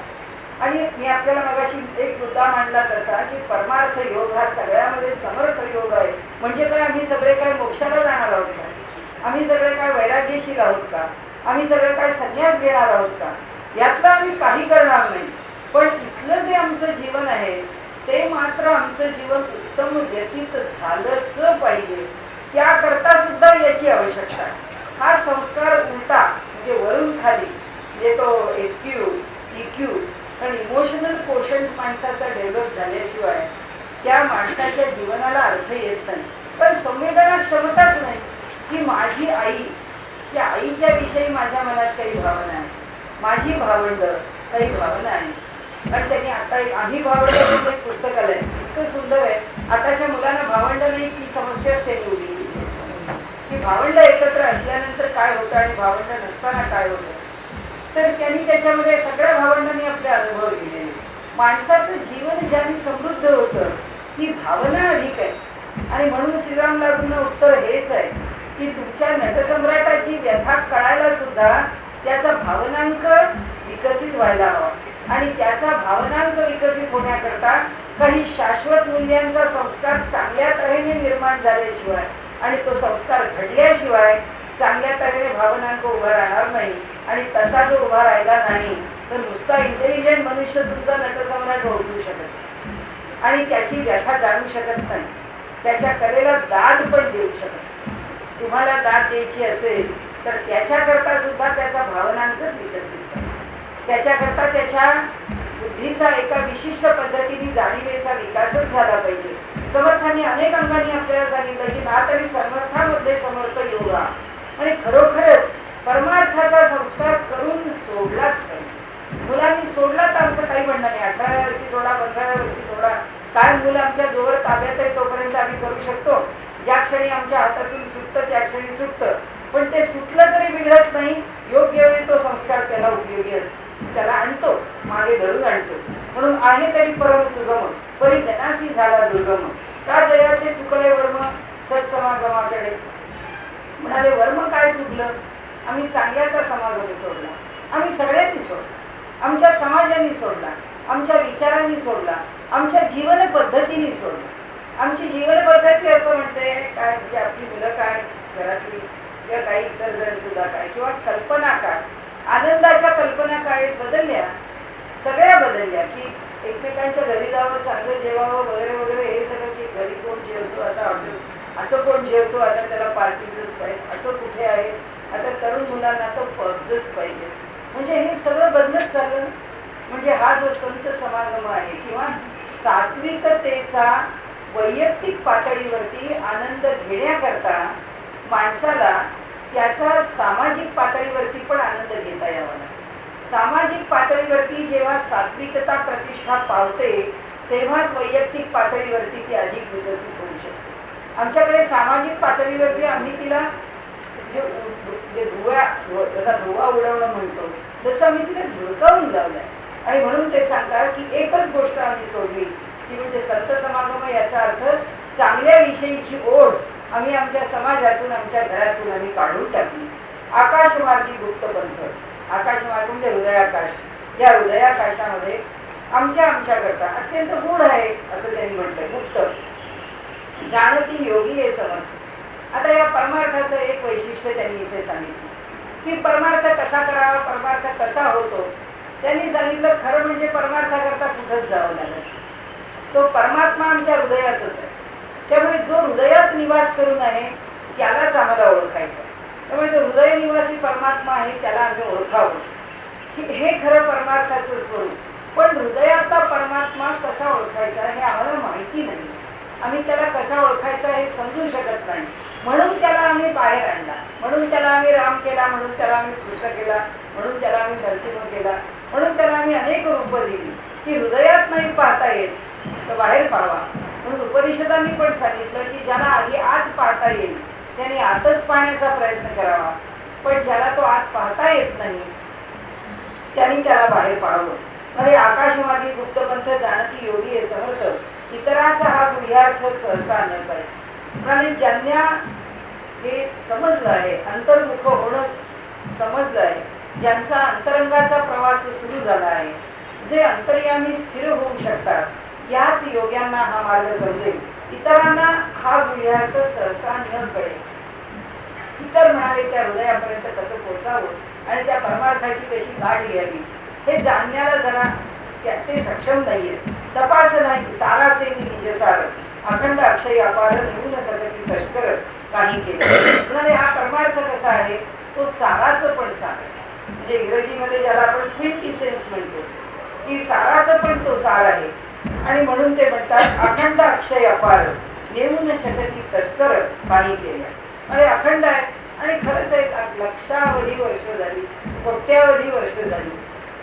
आणि मी आपल्याला मगाशी एक मुद्दा मांडला तसा की परमार्थ योग हा सगळ्यामध्ये समर्थ योग आहे. म्हणजे काय, आम्ही सगळे काय मोक्षाला जाणार आहोत का, आम्ही सगळे काय वैराग्यशील आहोत का, आम्ही सगळे काय संन्यास घेणार आहोत का, यातलं आम्ही काही करणार नाही. पण इथलं जे आमचं जीवन आहे ते मात्र आमचं जीवन उत्तम व्यतीत झालंच पाहिजे, त्याकरता सुद्धा याची आवश्यकता आहे. हा संस्कार उलटा म्हणजे वरून खाली, म्हणजे तो SQ EQ पण इमोशनल कोशंट माणसाचा डेव्हलप झाल्याशिवाय त्या माणसाच्या जीवनाला अर्थ येत नाही. पण संवेदना क्षमताच नाही की माझी आई, त्या आईच्या विषयी माझ्या मनात काही भावना आहे, माझी भावंड काही भावना आहे. आणि त्यांनी आता एक आम्ही भावंड एक पुस्तक आलंय, इतकं सुंदर आहे. आताच्या मुलांना भावंड नाही ती समस्याच त्यांनी उभी की भावंड एकत्र असल्यानंतर काय होतं आणि भावंड नसताना काय होतं. तर त्यांनी त्याच्यामध्ये सगळ्या भावंडांनी आपले अनुभव दिलेले. माणसाचं जीवन ज्यांनी समृद्ध होतं ही भावना अधिक आहे. आणि म्हणून श्रीराम लागून उत्तर हेच आहे की तुमच्या नटसम्राटाची व्यथा कळायला सुद्धा त्याचा भावनांक विकसित व्हायला हवा. आणि त्याचा भावनांक विकसित होण्याकरता काही शाश्वत मूल्यांचा संस्कार चांगल्या तऱ्हेने निर्माण झाल्याशिवाय आणि तो संस्कार घडल्याशिवाय चांगल्या तऱ्हेने भावनांक उभा राहणार नाही. आणि तसा जो उभा राहिला नाही तर नुसता इंटेलिजंट मनुष्य तुमचा नटसम्राट ओळखू शकत आणि त्याची व्यथा जाणू शकत नाही, त्याच्या कलेला दाद पण देऊ शकत. तुम्हाला दाद द्यायची असेल तर त्याच्याकरता सुद्धा त्याचा भावनांकच विकसित करा. त्याच्याकरता त्याच्या बुद्धीचा एका विशिष्ट पद्धतीने जाणीवेचा विकासच झाला पाहिजे. समर्थांनी अनेक अंगांनी आपल्याला सांगितलं की ना तरी समर्थामध्ये समर्थ योगा. आणि खरोखरच परमार्थाचा संस्कार करून सोडलाच पाहिजे. मुलांनी सोडला तर आमचं काही म्हणणं नाही. 18व्या वर्षी सोडा, 15व्या वर्षी सोडा, काय मुलं आमच्या जोवर ताब्यात आहे तोपर्यंत आम्ही करू शकतो. ज्या क्षणी आमच्या हातातून सुटतं त्या क्षणी सुटतं. पण ते सुटलं तरी बिघडत नाही. योग्य वेळी तो संस्कार त्याला उपयोगी असतो, त्याला आणतो, मागे धरून आणतो. म्हणून आहे तरी परम सुगम परी जनासी झाला दुर्गम. का जयाचे चुकले वर्म सत्समागमाकडे. म्हणाले वर्म काय चुकलं, आम्ही चांगल्याचा समागम सोडला, आम्ही सगळ्यांनी सोडला, आमच्या समाजाने सोडला, आमच्या विचारांनी सोडला, आमच्या जीवन पद्धतीने सोडला. आमची जीवन पद्धती असं म्हणते काय म्हणजे आपली मुलं काय, घरातली किंवा काही इतर जण सुद्धा काय, किंवा कल्पना काय, आनंदाच्या कल्पना काय बदलल्या, सगळ्या बदलल्या. की एकमेकांच्या घरी जावं, चांगलं जेवावं वगैरे वगैरे, हे सगळं घरी कोण जेवतो आता, हॉटेल असं कोण जेवतो आता, त्याला पार्टीजच पाहिजे, असं कुठे आहे आता. तरुण मुलांना तर पबजच पाहिजे. म्हणजे हे सगळं बदलत चाललं. म्हणजे हा जो संत समागम आहे किंवा सात्विकतेचा वैयक्तिक पातळीवरती आनंद घेण्याकरता माणसाला त्याचा सामाजिक पातळीवरती पण आनंद घेता यावा. सामाजिक पातळीवरती जेव्हा सात्विकता प्रतिष्ठा पावते तेव्हाच वैयक्तिक पातळीवरती ती अधिक विकसित होऊ शकते. आमच्याकडे सामाजिक पातळीवरती आम्ही तिला जसा धुवा उडवणं म्हणतो तसं आम्ही तिला धुळकावून लावलंय. आणि म्हणून ते सांगतात की एकच गोष्ट आम्ही सोडली ती म्हणजे संत समागम. याचा अर्थ चांगल्या विषयीची ओढ आम्ही आमच्या समाजातून, आमच्या घरातून आम्ही काढून टाकली. आकाशमार्गी गुप्त पंथ, आकाशमार्ग म्हणजे हृदयाकाश. या हृदयाकाशामध्ये आमच्याकरता अत्यंत गूढ आहे असं त्यांनी म्हटलंय. गुप्त जाणती योगी हे समर्थ. आता या परमार्थाचं एक वैशिष्ट्य त्यांनी इथे सांगितलं की परमार्थ कसा करावा, परमार्थ कसा होतो. त्यांनी सांगितलं खरं म्हणजे परमार्थाकरता कुठंच जावं लागत. तो परमात्मा आमच्या हृदयातच आहे. त्यामुळे जो हृदयात निवास करून आहे त्यालाच आम्हाला ओळखायचं. त्यामुळे जो हृदय निवासी परमात्मा आहे त्याला आम्ही ओळखावं, की हे खरं परमार्थाचं स्वरूप. पण हृदयाचा परमात्मा कसा ओळखायचा हे आम्हाला माहिती नाही. आम्ही त्याला कसा ओळखायचा हे समजू शकत नाही. म्हणून त्याला आम्ही बाहेर आणला, म्हणून त्याला आम्ही राम केला, म्हणून त्याला आम्ही कृष्ण केला, म्हणून त्याला आम्ही नरसिंह केला, म्हणून त्याला आम्ही अनेक रूपं दिली. की हृदयात नाही पाहता येत तर बाहेर पाहावा. म्हणून उपनिषदांनी पण सांगितलं की ज्याला आधी आत पाहता येईल त्याने आतच पाहण्याचा प्रयत्न करावा. पण ज्याला तो आत पाहता येत नाही त्यांनी त्याला बाहेर पाहावं. म्हणजे आकाशमार्गी गुप्तपंथ जाणती योगी हे समर्थ. इतराचा हा गुह्यार्थ सहसा न करे. म्हणजे ज्यांना हे समजलं आहे, अंतर्मुख होणं समजलं आहे, ज्यांचा अंतरंगाचा प्रवास सुरू झाला आहे, जे अंतर्यामी स्थिर होऊ शकतात, याच योग्यांना हा मार्ग समजेल. इतरांना हा गुह्यार्थ सहसा न कळेल. इतर म्हणाले त्या हृदयापर्यंत कसं पोचावं आणि त्या परमार्थाची कशी गाठ घ्यावी हे जाणण्याला जरा ते सक्षम नाहीये. तपास नाही साराचे निजसार अखंड अक्षय अपार निघून सकती तस्कर काही केलं. म्हणाले हा परमार्थ कसा आहे तो साराचं पण सार. म्हणजे इंग्रजीमध्ये ज्याला आपण क्विंटिसेन्स म्हणतो की साराचं पण तो सार आहे. आणि म्हणून ते म्हणतात अखंड अक्षय अपार नेऊन शकती तस्कर पाणी केल्या. अरे अखंड आहे आणि खरंच एक लक्षावधी वर्ष झाली, कोट्यावधी वर्ष झाली,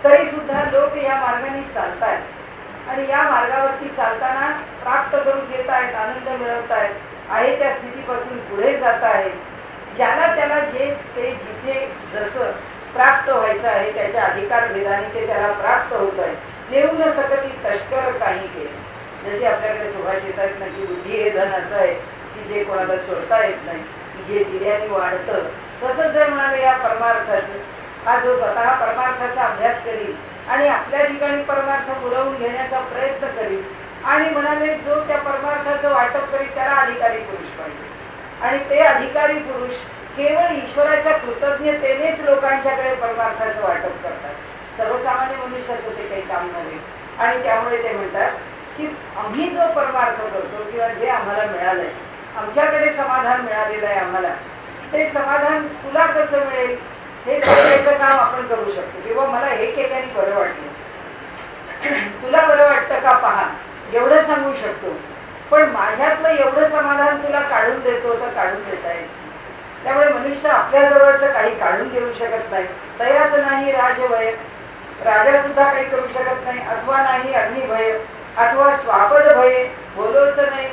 तरी सुद्धा लोक या मार्गाने चालतायत आणि या मार्गावरती चालताना प्राप्त करून घेत आहेत, आनंद मिळवत आहेत, आहे त्या स्थितीपासून पुढे जात आहेत. ज्याला त्याला जे ते जिथे जसं प्राप्त व्हायचं आहे त्याच्या अधिकार भेदाने ते त्याला प्राप्त होत आहे. नेऊन सकती तस्कर काही केले. जशी आपल्याकडे सुभाषित आहेत ना की बुद्धी हे धन असं आहे की जे कोणाला चोरता येत नाही, जे दिल्याने वाढतं. तसंच जे म्हणाले या परमार्थाचं, हा जो स्वतः परमार्थाचा अभ्यास करील आणि आपल्या ठिकाणी परमार्थ पुरवून घेण्याचा प्रयत्न करील आणि म्हणाले जो त्या परमार्थाचं वाटप करील त्याला अधिकारी पुरुष पाहिजे. आणि ते अधिकारी पुरुष केवळ ईश्वराच्या कृतज्ञतेनेच लोकांच्याकडे परमार्थाचं वाटप करतात. सर्वसामान्य मनुष्याचं ते काही काम नव्हे. आणि त्यामुळे ते म्हणतात की आम्ही जो परमार्थ करतो किंवा जे आम्हाला मिळालंय, आमच्याकडे समाधान मिळालेलं आहे, आम्हाला ते समाधान तुला कसं मिळेल हे सांगायचं काम आपण करू शकतो. किंवा मला हे केल्याने बरं वाटलं, तुला बरं वाटतं का पहा, एवढं सांगू शकतो. पण माझ्यातलं एवढं समाधान तुला काढून देतो तर काढून देता येत. त्यामुळे मनुष्य आपल्या जवळचं काही काढून देऊ शकत नाही. तयाच नाही राजभय, राजा सुद्धा काही करू शकत नाही. अथवा नाही अग्निभय, अथवा स्वापद भय, बोलवच नाही,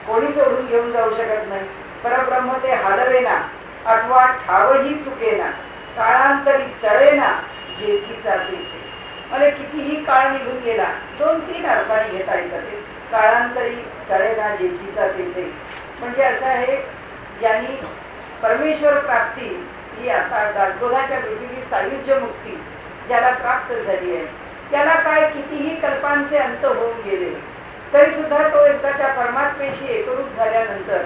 कोणीच ओढून घेऊन जाऊ शकत नाही. परब्रह्म ते हालवेना, अथवा ठावही चुकेना, काळांतरी चळेना, जेथीचा तेथे. मला कितीही काळ निघून गेला, 2-3 अर्थाने घेता येतं ते. काळांतरी चळेना, जेथीचा तेथे म्हणजे असं आहे, ज्यांनी परमेश्वर प्राप्ती ही आता दासबोधाच्या दृष्टीने सायुज्य मुक्ती ज्याला प्राप्त झाली आहे, त्याला काय कितीही कल्पांचे अंत होऊन गेले तरी सुद्धा तो एकदा त्या परमात्मेशी एकरूप झाल्यानंतर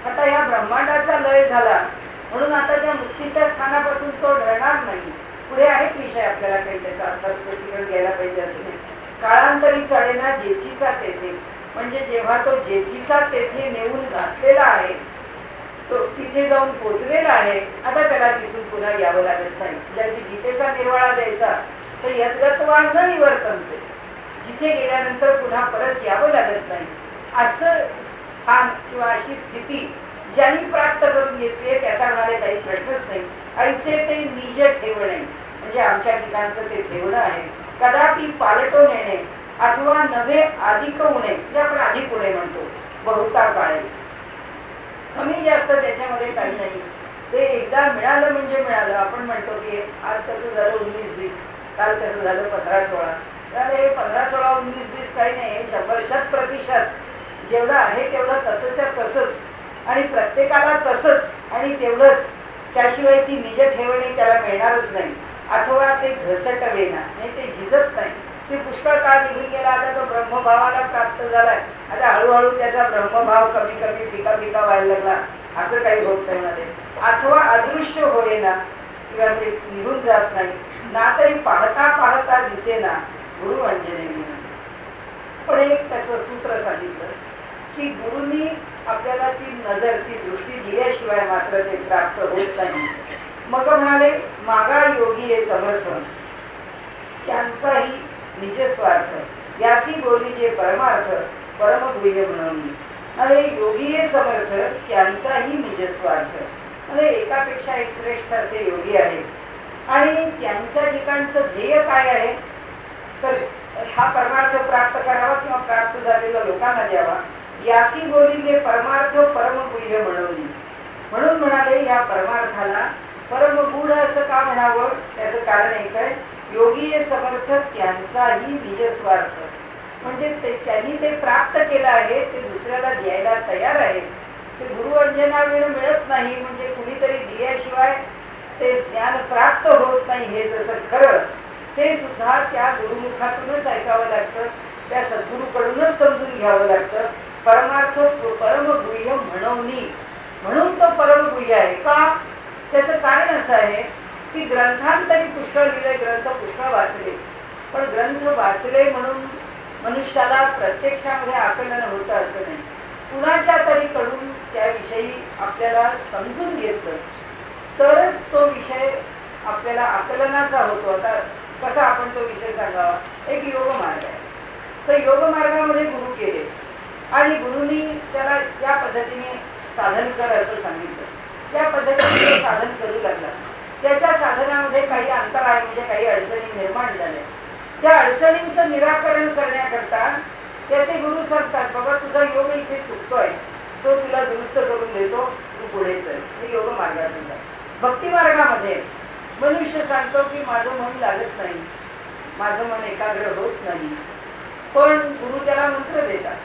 आता या ब्रह्मांडाचा लय झाला म्हणून आता त्या मुक्तीच्या स्थानापासून तो ढळणार नाही. पुढे आहेत विषय, आपल्याला काही त्याचा अर्थ स्पष्टीकरण घ्यायला पाहिजे असं नाही. काळांतरी चढेना जेथीचा तेथे म्हणजे जेव्हा तो जेथीचा तेथे नेऊन घातलेला आहे, तो तिथे जाऊन पोचलेला आहे, आता त्याला तिथून पुन्हा यावं लागत नाही. ज्याची गीतेचा निर्वाळा द्यायचा तर यद्गत्वा न निवर्तन्ते, जिथे गेल्यानंतर पुन्हा परत यावं लागत नाही असं स्थान किंवा अशी स्थिती ज्यांनी प्राप्त करून घेतली त्याचा म्हणाले काही प्रश्नच नाही. ऐसे ते निज ठेवणे म्हणजे आमच्या ठिकाणचं ते ठेवणं आहे. कदापि पालटो नेणे अथवा नव्हे अधिक उणे, जे आपण अधिक उणे म्हणतो, बहुता काळे कमी जास्त त्याच्यामध्ये काही नाही. ते एकदा मिळालं म्हणजे मिळालं. आपण म्हणतो की आज कसं झालं 19-20, काल कसं झालं 15-16. तर हे 15-16, 19-20 काही नाही, 100% जेवढं आहे तेवढं तसंच्या तसंच आणि प्रत्येकाला तसंच आणि तेवढंच. त्याशिवाय ती निज ठेवणे त्याला मिळणारच नाही. अथवा ते घसटवेना नाही, ते झिजत नाही. ते पुष्कळ काळ निघून गेला, आता तो ब्रह्मभावाला प्राप्त झालाय, आता हळूहळू त्याचा ब्रह्मभाव कमी कमी फिका व्हायला लागला, असं काही होत नाही म्हणाले. अथवा अदृश्य होईना किंवा ते निघून जात नाही ना, तरी पाहता पाहता दिसेना गुरु अंजने. पण एक त्याचं सूत्र सांगितलं की गुरुंनी आपल्याला ती नजर, ती दृष्टी दिल्याशिवाय मात्र ते प्राप्त होत नाही. मग म्हणाले मागा योगी हे समर्थ त्यांचाही निजस्वार्थ, यासी बोली जे परमार्थ परमगुह्य म्हणून. अरे योगी हे समर्थ त्यांचाही निजस्वार्थ म्हणजे एकापेक्षा एक श्रेष्ठ असे योगी आहेत आणि त्यांच्या ठिकाणचं ध्येय काय आहे तर हा परमार्थ प्राप्त करावा किंवा प्राप्त झालेला लोकांना द्यावा. यासी बोली जे परमार्थ परमगुह्य म्हणून. म्हणून म्हणाले या परमार्थाला परमगूढ असं का म्हणावं, त्याचं कारण एक आहे, योगी हे समर्थ त्यांचाही निजस्वार्थ म्हणजे त्यांनी ते प्राप्त केलं आहे, ते दुसऱ्याला द्यायला तयार आहे. ते गुरु अंजना मिळत नाही म्हणजे कुणीतरी दिल्याशिवाय ते ज्ञान प्राप्त होत नाही हे जसं खरं, ते सुद्धा त्या गुरुमुखातूनच ऐकावं लागतं, त्या सद्गुरूकडूनच समजून घ्यावं लागतं. परमार्थ परमगुह्य म्हणून तो परमगुह्य आहे का, त्याचं कारण असं आहे की ग्रंथांतरी पुष्कळ लिहिले, ग्रंथ पुष्कळ वाचले, पण ग्रंथ वाचले म्हणून मनुष्याला प्रत्यक्षामध्ये आकलन होतं असं नाही. कुणाच्या तरी कडून त्याविषयी आपल्याला समजून घेतलं तरच तो विषय आपल्याला आकलनाचा होतो. आता कसा आपण तो विषय सांगावा. एक योग मार्ग आहे. तर योग मार्गामध्ये गुरु केले आणि गुरुनी त्याला या पद्धतीने साधन कर असं सांगितलं. त्या पद्धतीने तो साधन करू लागला. त्याच्या साधनामध्ये काही अंतर आहे, म्हणजे काही अडचणी निर्माण झाल्या. त्या अडचणींचं निराकरण करण्याकरता त्याचे गुरु सांगतात, बाबा तुझा योग इथे चुकतोय, तो तुला दुरुस्त करून देतो, तू पुढे चल. हे योग मार्गाचं आहे. भक्ती मार्गामध्ये मनुष्य सांगतो की माझं मन लागत नाही, माझं मन एकाग्र होत नाही. पण गुरु त्याला मंत्र देतात.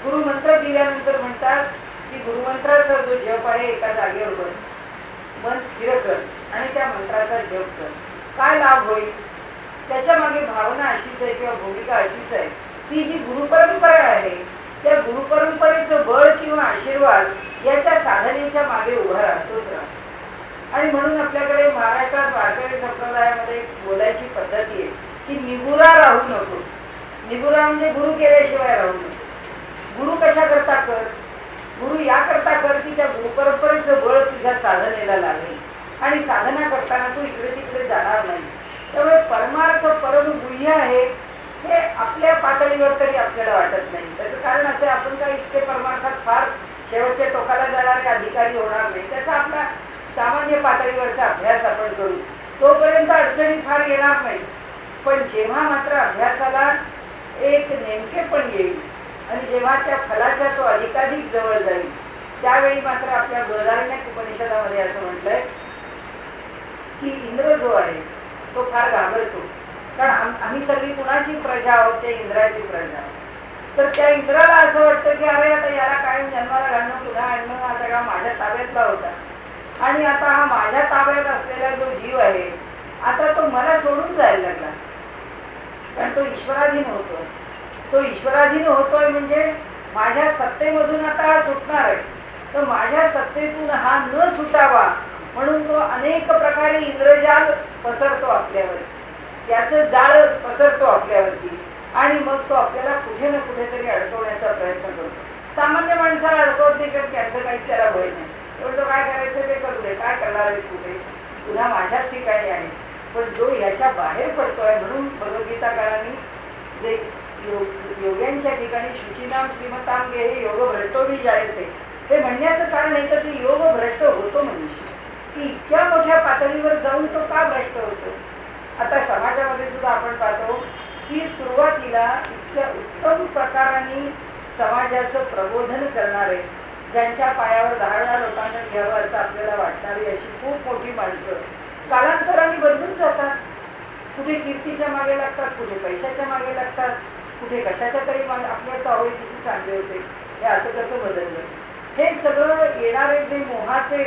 गुरु मंत्र दिल्यानंतर म्हणतात की गुरुमंत्राचा जो जप आहे एका जागेवर बस, मन स्थिर कर आणि त्या मंत्राचा जप कर. काय लाभ होईल? त्याच्या मागे भावना अशीच आहे किंवा भूमिका अशीच आहे. ती जी गुरुपरंपरा आहे त्या गुरुपरंपरेचं बळ किंवा आशीर्वाद याच्या साधनेच्या मागे उभा राहतोच राहतो. आणि म्हणून आपल्याकडे महाराष्ट्रात वारकरी संप्रदायामध्ये बोलायची पद्धती आहे की निगुरा राहू नकोस. निगुरा म्हणजे गुरु केल्याशिवाय राहू नको. गुरु कशा करता कर? गुरु या करता कर की त्या गुरुपरंपरेचं बळ तुझ्या साधनेला लागेल आणि साधना करताना तू इकडे तिकडे जाणार नाही. त्यामुळे परमार्थ परम गुह्य आहे हे आपल्या पातळीवर तरी आपल्याला वाटत नाही. त्याचं कारण असे, आपण काय इतके परमार्थात फार शेवटच्या टोकाला जाणारे अधिकारी होणार नाही. त्याचा आपला सामान्य पातळीवरचा अभ्यास आपण करू, तोपर्यंत अडचणी फार येणार नाही. पण जेव्हा मात्र अभ्यासाला एक नेमकेपण येईल आणि जेव्हा त्या फलाच्या तो अधिकाधिक जवळ जाईल, त्यावेळी मात्र आपल्या बृहदारण्यक उपनिषदामध्ये असं म्हटलंय की इंद्र जो आहे तो फार घाबरतो. कारण आम्ही सगळी कुणाची प्रजा आहोत? त्या इंद्राची प्रजा. तर त्या इंद्राला असं वाटतं की अरे आता याला कायम जन्माला घालणं, पुन्हा आणणं हा सगळा माझ्या ताब्यातला होता आणि आता हा माझ्या ताब्यात असलेला जो जीव आहे आता तो मला सोडून जायला लागला. कारण तो ईश्वराधीन होतो. तो ईश्वराधीन होतोय म्हणजे माझ्या सत्तेमधून आता हा सुटणार आहे. तर माझ्या सत्तेतून हा न सुटावा म्हणून तो अनेक प्रकारे इंद्रजाल पसरतो आपल्यावर, त्याचं जाळ पसरतो आपल्यावरती आणि मग तो आपल्याला कुठे ना कुठेतरी अडकवण्याचा प्रयत्न करतो. सामान्य माणसाला अडकवत नाही कारण त्याचं काहीच त्याला भय नाही. एवढं काय करायचं ते करू दे, काय करणार आहे कुठे, पुन्हा माझ्याच ठिकाणी आहे. पण जो ह्याच्या बाहेर पडतोय, म्हणून भगवद्गीता काळाने जे योग्यांच्या ठिकाणी शुचिनाम श्रीमताम गे हे योग भ्रष्टोभी जायते, हे म्हणण्याचं कारण आहे तर ते योग भ्रष्ट होतो मनुष्य, की इतक्या मोठ्या पातळीवर जाऊन तो का भ्रष्ट होतो. आता समाजामध्ये सुद्धा आपण पाहतो की सुरुवातीला इतक्या उत्तम प्रकाराने समाजाचं प्रबोधन करणारे, ज्यांच्या पायावर 10 लोकांना घ्यावं असं आपल्याला वाटणारी अशी खूप मोठी माणसं कालांतराने बदलून जातात. कुठे कीर्तीच्या मागे लागतात, कुठे पैशाच्या मागे लागतात, कुठे कशाच्या तरी मागे. आपल्या होईल किती चांगले होते, हे असं कसं बदललं. हे सगळं येणारे जे मोहाचे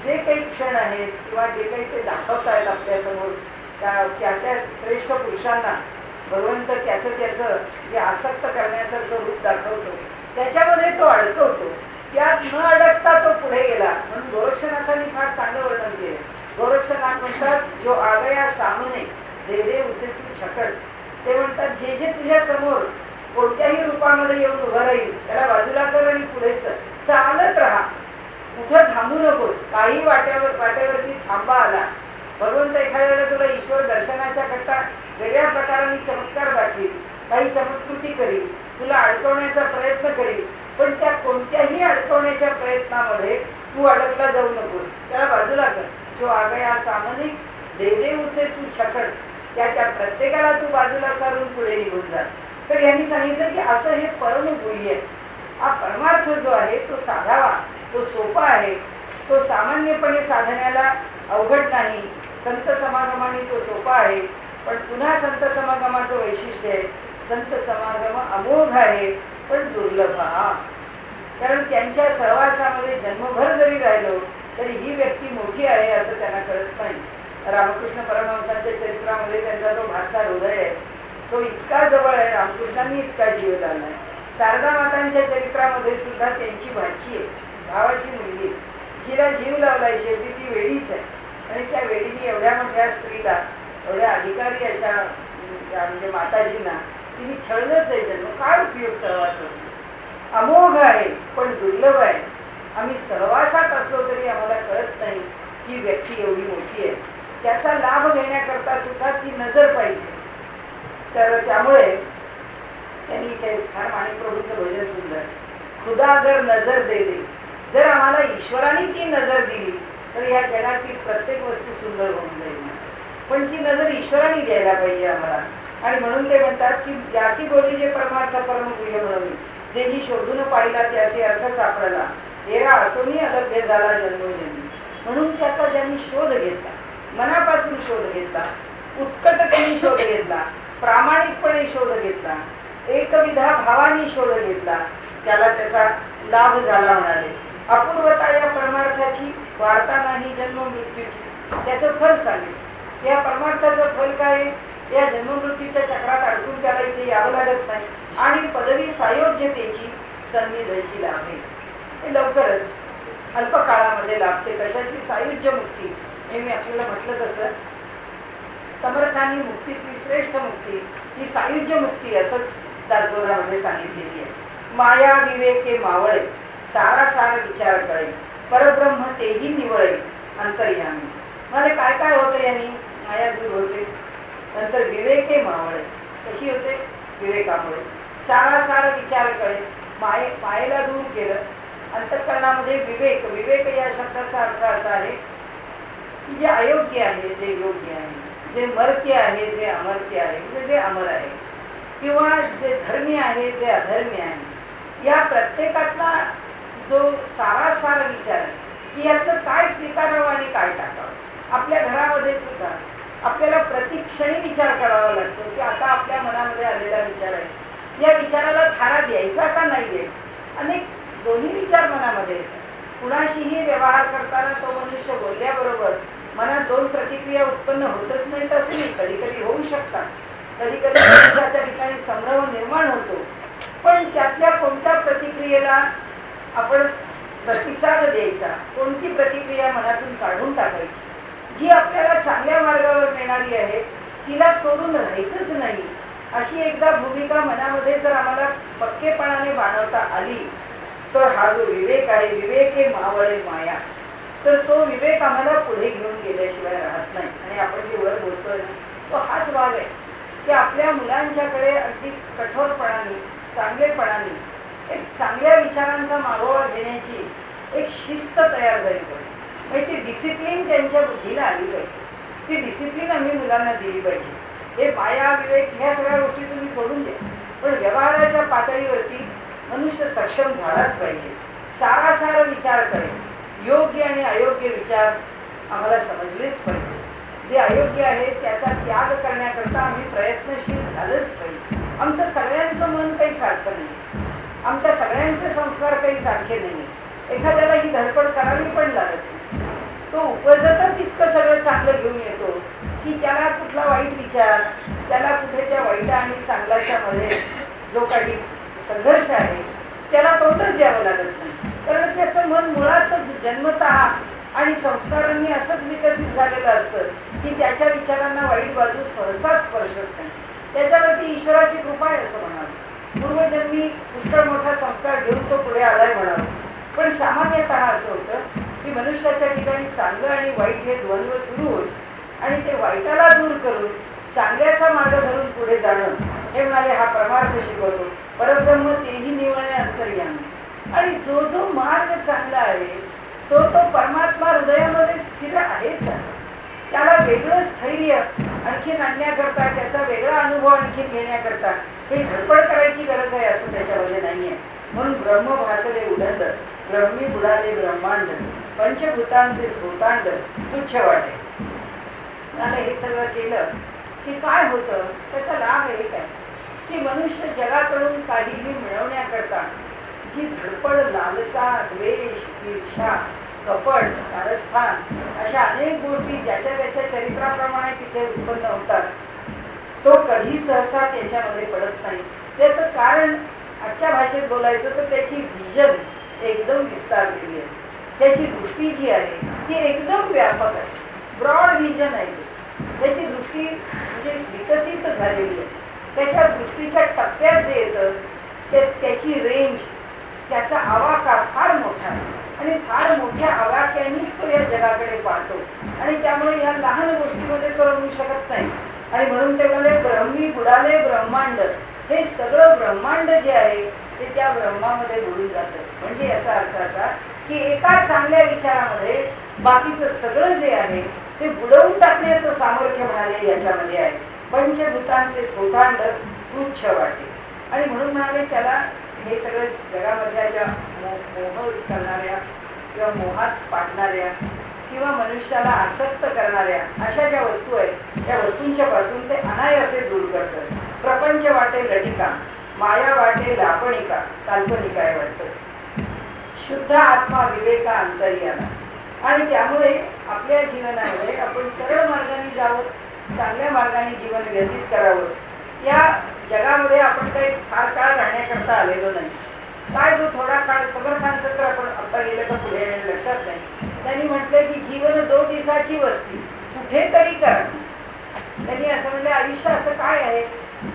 जे काही क्षण आहेत किंवा जे काही ते दाखवत आहेत आपल्यासमोर, त्या श्रेष्ठ पुरुषांना भगवंत त्याचं जे आसक्त करण्यासारखं रूप दाखवतो, त्याच्यामध्ये तो अडकवतो. त्यात न अडकता तो पुढे गेला. म्हणून गोरक्षनाथांनी फार चांगलं वर्णन केलं. गोरक्षनाथ म्हणतात, जो आगया सामने दे दे उसे तू छकड. ते म्हणतात, जे जे तुझ्या समोर कोणत्याही रूपामध्ये येऊन उभं राहील त्याला बाजूला कर आणि पुढे चालत राहा, कुठं थांबू नकोस. काही वाटेवरती थांबा आला. भगवंत एखाद्या वेळेला तुला ईश्वर दर्शनाच्या करता वेगळ्या प्रकाराने चमत्कार दाखवील, काही चमत्कृती करील, तुला अडकवण्याचा प्रयत्न करील. पण त्या कोणत्याही अडकवण्याच्या प्रयत्नामध्ये तू अडकला जाऊ नकोस, त्याला बाजूला कर. जो आगया सामने दे दे उसे तू छकड, त्या प्रत्येकाला तू बाजूला सारून पुढे निघून जा. तर यांनी सांगितलं की असं हे परम गुह्य, हा परमार्थ जो आहे तो साधावा, तो सोपा आहे, तो सामान्यपणे साधण्याला अवघड नाही. संत समागमाने तो सोपा आहे. पण पुन्हा संत समागमाचं वैशिष्ट्य आहे, संत समागम अमोघ आहे पण दुर्लभ. कारण त्यांच्या सहवासामध्ये जन्मभर जरी राहिलो तरी ही व्यक्ती मोठी आहे असं त्यांना कळत नाही. रामकृष्ण परमहंसांच्या चरित्रामध्ये त्यांचा जो भाचा हृदय आहे तो इतका जवळ आहे, रामकृष्णांनी इतका जीव लावलाय. शारदा मातांच्या चरित्रामध्ये सुद्धा त्यांची भाची आहे, भावाची मुलगी, जिला जीव लावलाय. शेवटी ती वेडीच आहे आणि त्या वेडीने एवढ्या मोठ्या स्त्रीला, एवढ्या अधिकारी अशा म्हणजे माताजींना तिने छळलंच आहे. जन्म काय उपयोग सहवास असतो. अमोघ आहे पण दुर्लभ आहे. आम्ही सहवासात असलो तरी आम्हाला कळत नाही ही व्यक्ती एवढी मोठी आहे. त्याचा लाभ घेण्याकरता सुद्धा ती नजर पाहिजे. तर त्यामुळे त्यांनी काही फार माणिक प्रभूंचं भजन सुंदर, खुदा अगर नजर दे दे. जर आम्हाला ईश्वराने ती नजर दिली तर या जगातील प्रत्येक वस्तू सुंदर होऊन जाईल. पण ती नजर ईश्वराने द्यायला पाहिजे आम्हाला. आणि म्हणून ते म्हणतात की यासी बोली जे परमार्थ परम गुह्य म्हणून जे मी शोधून पाहिला त्याचे अर्थ सापडला, हेरा असोनी अलभ्य झाला जन्मोजन्मी. म्हणून त्याचा ज्यांनी शोध घेतला, मनापासून शोध घेतला, उत्कटतेने शोध घेतला, प्रामाणिकपणे शोध घेतला, एकविधा भावाने शोध घेतला, त्याला त्याचा लाभ झाला म्हणाले. अपूर्वता या परमार्थाची वार्ता नाही जन्म मृत्यूची. त्याचं फल सांगितलं. या परमार्थाचं फल काय? या जन्ममृत्यूच्या चक्रात अडकून त्याला इथे यावं लागत नाही आणि पदवी सायोज्यतेची संधी लाभे. हे लवकरच अल्प काळामध्ये लाभते. कशाची? सायुज्य मुक्ती. हे मी आपल्याला म्हटलं तसं समर्थांनी मुक्तीतली श्रेष्ठ मुक्ती ही सायुज्य मुक्ती असंच दासबोधामध्ये सांगितलेली आहे. माया विवेके मावळे, सारा सार विचार कळे, परब्रह्म तेही निवळे अंतर्यामी. म्हणजे काय काय होतं यांनी? माया दूर होते, नंतर विवेके मावळे. कशी होते? विवेकामुळे. सारा सार विचार कळे, मायेला दूर केलं. अंतःकरणामध्ये विवेक. विवेक या शब्दाचा अर्थ असा आहे की जे अयोग्य आहे जे योग्य आहे, जे मर्त्य आहे जे अमर्त्य आहे, म्हणजे जे अमर आहे, किंवा जे धर्मी आहे जे अधर्मी आहे, या प्रत्येकातला जो सारासार विचार आहे की यातलं काय स्वीकारावं आणि काय टाकावं. आपल्या घरामध्ये सुद्धा आपल्याला प्रतिक्षणी विचार करावा लागतो की आता आपल्या मनामध्ये आलेला विचार आहे, या विचाराला थारा द्यायचा का नाही द्यायचा. अनेक दोन्ही विचार मनामध्ये येतात. कुणाशीही व्यवहार करताना तो मनुष्य बोलल्याबरोबर मनात दोन प्रतिक्रिया उत्पन्न होतच नाही तसे नाही. कधी कधी होऊ शकतात, कधी कधी मनुष्याच्या ठिकाणी संभ्रम निर्माण होतो. पण त्यातल्या कोणत्या प्रतिक्रियेला आपण प्रतिसाद द्यायचा, कोणती प्रतिक्रिया मनातून काढून टाकायची, जी आपल्याला चांगल्या मार्गावर नेणारी आहे तिला सोडून राहायचंच नाही. अशी एकदा भूमिका मनामध्ये जर आम्हाला पक्केपणाने बाणवता आली तर हा जो विवेक आहे, विवेके मावळे माया, तर तो विवेक आम्हाला पुढे घेऊन गेल्याशिवाय राहत नाही. आणि आपण जे वर बोलतोय तो हाच भाग आहे की आपल्या मुलांच्याकडे अगदी कठोरपणाने, चांगलेपणाने एक चांगल्या विचारांचा मागोवा घेण्याची एक शिस्त तयार झाली पाहिजे. म्हणजे ती डिसिप्लिन त्यांच्या बुद्धीला आली पाहिजे. ती डिसिप्लिन आम्ही मुलांना दिली पाहिजे. हे माया विवेक ह्या सगळ्या गोष्टी तुम्ही सोडून द्या, पण व्यवहाराच्या पातळीवरती मनुष्य सक्षम झालाच पाहिजे. सारासार विचार करेल, योग्य आणि अयोग्य विचार आम्हाला समजलेच पाहिजे. जे अयोग्य आहे त्याचा त्याग करण्याकरता आम्ही प्रयत्नशील झालंच पाहिजे. आमचं सगळ्यांचं मन काही सारखं नाही, आमच्या सगळ्यांचे संस्कार काही सारखे नाही. एखाद्याला ही धडपड करावी पण लागत नाही. तो उपजतच इतकं सगळं चांगलं घेऊन येतो की त्याला कुठला वाईट विचार, त्याला कुठे त्या वाईट आणि चांगल्याच्या मध्ये जो काही संघर्ष आहे त्याला तोंडच द्यावं लागत नाही. कारण त्याचं मन मुळातच जन्मतः आणि संस्कारांनी असंच विकसित झालेलं असतं की त्याच्या विचारांना वाईट बाजू सहसा स्पर्शत नाही. त्याच्यावरती ईश्वराची कृपा आहे असं म्हणावं. पूर्वजन्मी पुष्कळ मोठा संस्कार घेऊन तो पुढे आलाय म्हणावं. पण सामान्यतः असं होतं की मनुष्याच्या ठिकाणी चांगलं आणि वाईट हे द्वंद्व सुरू होत आणि ते वाईटाला दूर करून चांगल्याचा मार्ग धरून पुढे जाणं हे म्हणाले हा परमार्थ शिकवतो. परब्रह्म तेही निवळे अंतर्यामी. आणि जो जो मार्ग चांगला आहे तो तो परमात्मा हृदयामध्ये स्थिर आहेच. त्याला वेगळं स्थैर्य आणखीन आणण्याकरता, त्याचा वेगळा अनुभव आणखीन घेण्याकरता काही धडपड करायची गरज आहे असं त्याच्यामध्ये नाहीये. म्हणून ब्रह्म भासले उदंड, ब्रह्मी बुडाले ब्रह्मांड, पंचभूतांचे भूतांड तुच्छ वाटे. हे सगळं केलं की काय होतं? त्याचा लाभ एक आहे की मनुष्य जगाकडून काहीही मिळवण्याकरता जी धडपड, लालसा, द्वेष, ईर्षा, कपट, कारस्थान अशा अनेक गोष्टी ज्याच्या त्याच्या चरित्राप्रमाणे तिथे उत्पन्न होतात, तो कधी सहसा त्याच्यामध्ये पडत नाही. त्याचं कारण आजच्या भाषेत बोलायचं तर त्याची व्हिजन एकदम विस्तारलेली असते. त्याची दृष्टी जी आहे ती एकदम व्यापक असते. ब्रॉड व्हिजन आहे. त्याची दृष्टी म्हणजे विकसित झालेली आहे. त्याच्या दृष्टीच्या टप्प्यात जे येतं त्याची रेंज, त्याचा आवाका फार मोठा आहे. आणि फार मोठ्या आवाक्यानेच तो या जगाकडे पाहतो आणि त्यामुळे या लहान गोष्टीमध्ये तो रमू शकत नाही. आणि म्हणून ते म्हणाले ब्रह्मी बुडाले ब्रह्मांड, हे सगळं ब्रह्मांड जे आहे ते त्या ब्रह्मामध्ये बुडून जातं. म्हणजे याचा अर्थ असा की एका चांगल्या विचारामध्ये बाकीचं सगळं जे आहे ते बुडवून टाकण्याचं सामर्थ्य म्हणाले याच्यामध्ये आहे. पंचभूतांचे थोटांड तुच्छ वाटे. आणि म्हणून म्हणाले त्याला हे सगळं जगामधल्या ज्या मोह करणाऱ्या किंवा मोहात पाडणाऱ्या किंवा मनुष्याला आसक्त करणाऱ्या अशा ज्या वस्तू आहेत त्या वस्तूंच्या पासून ते अनायासे दूर करतात. प्रपंच वाटे लटिका, माया वाटे लापणिका, काल्पनिका आहे वाटतं. शुद्ध आत्मा विवेका अंतर्याला. आणि त्यामुळे आपल्या जीवनामध्ये आपण सरळ मार्गाने जावं, चांगल्या मार्गाने जीवन व्यतीत करावं. या जगामध्ये आपण काही फार काळ राहण्याकरता आलेलो नाही. काय जो थोडा काळ समर्थांचं तर आपण आता गेलं का पुढे लक्षात नाही. त्यांनी म्हटलं की जीवन 2 दिवसाची वस्ती कुठेतरी करा. त्यांनी असं म्हणजे आयुष्य असं काय आहे,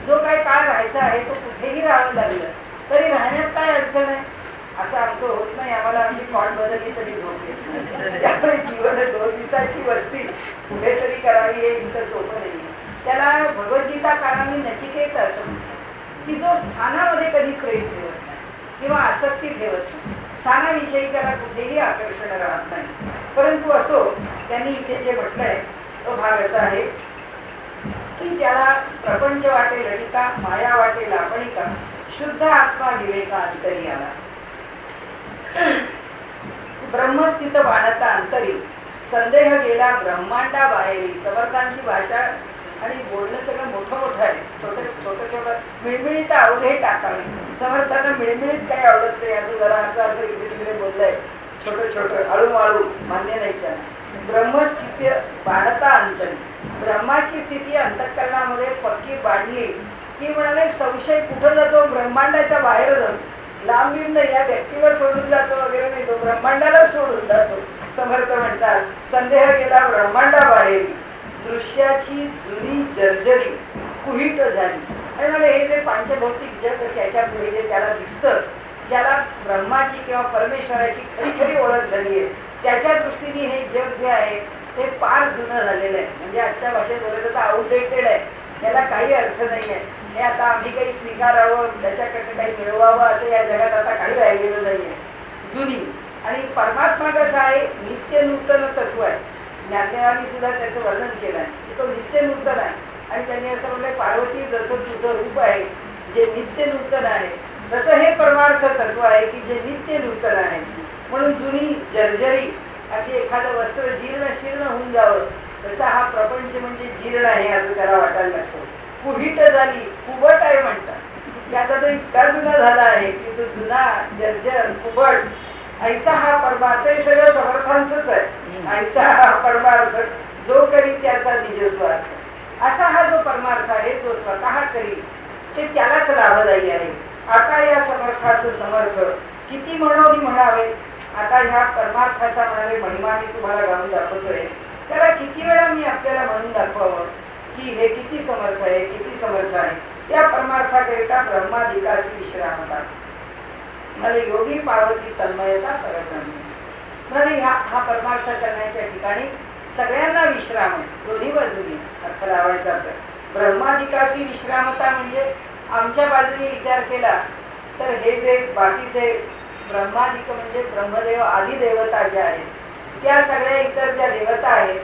जो काय काळ राहायचा आहे तो कुठेही राहावं लागलं तरी राहण्यात काय अडचण आहे. असं आमचं होत नाही. आम्हाला आमची कॉट बदलली तरी झोप येत नाही. त्यामुळे जीवन 2 दिवसाची वस्ती कुठेतरी करावी हे इतकं सोपं नाही. त्याला भगवद्गीताकारांनी नचिकेत असं की जो स्थानामध्ये कधी प्रेम ठेवत नाही किंवा आसक्ती ठेवत नाही, स्थानाविषयी त्याला कुठेही आकर्षण राहत नाही. परंतु असो, त्यांनी इथे जे म्हटलंय तो भाग असा आहे की त्याला प्रपंच वाटे लटिका, माया वाटे लापणिका, शुद्ध आत्मा विवेका अंतर्याला. ब्रह्मस्थित बाणता अंतरी, संदेह गेला ब्रह्मांडा बाहेरी. समर्थांची भाषा आणि बोलणं सगळं मोठं मोठं आहे. छोटं मिळमिळीत अवघे टाकावे. समर्थांना मिळमिळीत काही आवडत नाही असं जरा असं इकडे तिकडे बोललंय. छोटं आळूमाळू मान्य नाही त्यांना. ब्रह्मस्थिती बाणता अंतरी, ब्रह्माची स्थिती अंतःकरणामध्ये पक्की बांधली की म्हणाले संशय कुठं जातो, ब्रह्मांडाच्या बाहेर जातो. लांबीन नाही, या व्यक्तीला सोडून जातो वगैरे नाही, तो ब्रह्मांडाला सोडून जातो. समर्थ म्हणतात संदेह गेला ब्रह्मांडाबाहेर, दृश्याची जुनी जर्जरी कुहिट झाली. आणि मला हे जे पांचभौतिक जग त्याच्या पुढे जे त्याला दिसतं, ज्याला ब्रह्माची किंवा परमेश्वराची खरी खरी ओळख झाली आहे, त्याच्या दृष्टीने हे जग जे आहे ते फार जुनं झालेलं आहे. म्हणजे आजच्या भाषेत बोलायचं तर आउटडेटेड आहे. त्याला काही अर्थ नाही आहे. हे आता आम्ही काही स्वीकारावं, त्याच्याकडे काही मिळवावं असं या जगात आता काही राहिलेलं नाही आहे. जुनी. आणि परमात्मा कसं आहे, नित्य नूतन तत्व आहे. ज्ञानदेवानी सुद्धा त्याचं वर्णन केलं आहे की तो नित्य नूतन आहे. आणि त्यांनी असं म्हटलं पार्वती जसं तुझं रूप आहे जे नित्य नूतन आहे, तसं हे परमार्थ तत्व आहे की जे नित्य नूतन आहे. म्हणून जुनी जर्जरी, अगदी एखादं वस्त्र जीर्ण शीर्ण होऊन जावं तसा हा प्रपंच म्हणजे जीर्ण आहे असं त्याला वाटायला लागतं. कुहिट झाली, कुबट आहे म्हणतात. याचा तो इतका जुना झाला आहे की तो जुना जर्जर कुबट ऐसा हा परमार्थ. हे सगळं समर्थांचंच आहे. ऐसा हा परमार्थ जो करी त्याचा निजस्वार्थ. असा हा जो परमार्थ आहे तो स्वतः करी ते त्यालाच लाभदायी आहे. आता या समर्थाचं समर्थ किती म्हणून म्हणावे. आता ह्या परमार्थाचा म्हणाले महिमा मी तुम्हाला गाऊन दाखवतोय. त्याला किती वेळा मी आपल्याला म्हणून दाखवावं की हे किती समर्थ आहे, किती समर्थ आहे. या परमार्थाकरिता ब्रह्माधिकाची विश्रामता म्हणजे योगी पार्वती तन्मयता करत नाही. म्हणजे हा परमार्थ करण्याच्या ठिकाणी सगळ्यांना विश्राम आहे. दोन्ही बाजूनी अर्थ लावायचा तर ब्रह्माधिकाची विश्रामता म्हणजे आमच्या बाजूने विचार केला तर हे जे बाकीचे ब्रह्माधिक म्हणजे ब्रह्मदेव आदी देवता ज्या आहेत त्या सगळ्या इतर ज्या देवता आहेत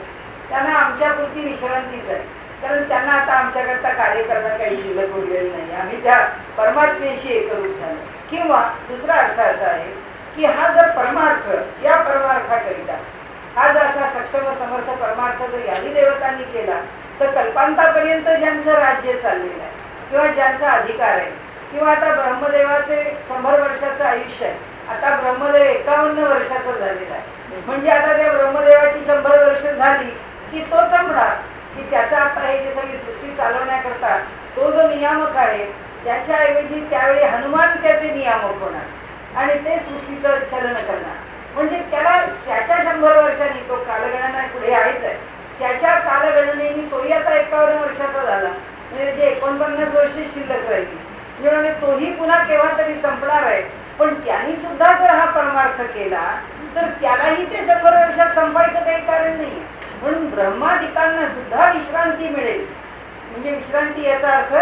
त्यांना आमच्यापुरती विश्रांतीच आहे. कारण त्यांना आता आमच्याकरता कार्य करणं काही शिल्लक उरलेलं नाही. आम्ही त्या परमात्मेशी एकरूप झालो. किंवा दुसरा अर्थ असा आहे की हा जर परमार्थ या परमार्थाकरिता हा जर असा सक्षम समर्थ परमार्थ जर यादी देवतांनी केला तर कल्पांतापर्यंत ज्यांचं राज्य चाललेलं आहे किंवा ज्यांचा अधिकार आहे किंवा आता ब्रह्मदेवाचे 100 वर्षाचं आयुष्य आहे, आता ब्रह्मदेव 51 वर्षाचा झालेला आहे. म्हणजे आता त्या ब्रह्मदेवाची 100 वर्ष झाली की तो संपणार की त्याचा आता हे जे सगळी सृष्टी चालवण्याकरता तो जो नियामक आहे त्याच्याऐवजी त्यावेळी हनुमान त्याचे नियामक होणार आणि ते सृष्टीचं चलन करणार. म्हणजे त्याला त्याच्या 100 वर्षांनी तो कालगणना पुढे आहेच आहे. त्याच्या कालगणनेने तोही आता 51 वर्षाचा झाला म्हणजे जे 49 वर्ष शिल्लक राहिली म्हणजे तोही पुन्हा केव्हा तरी संपणार आहे. पण त्यांनी सुद्धा जर हा परमार्थ केला तर त्यालाही ते 100 वर्षात संपायचं काही कारण नाही. म्हणून ब्रह्मादिकांना सुद्धा विश्रांती मिळेल. म्हणजे विश्रांती याचा अर्थ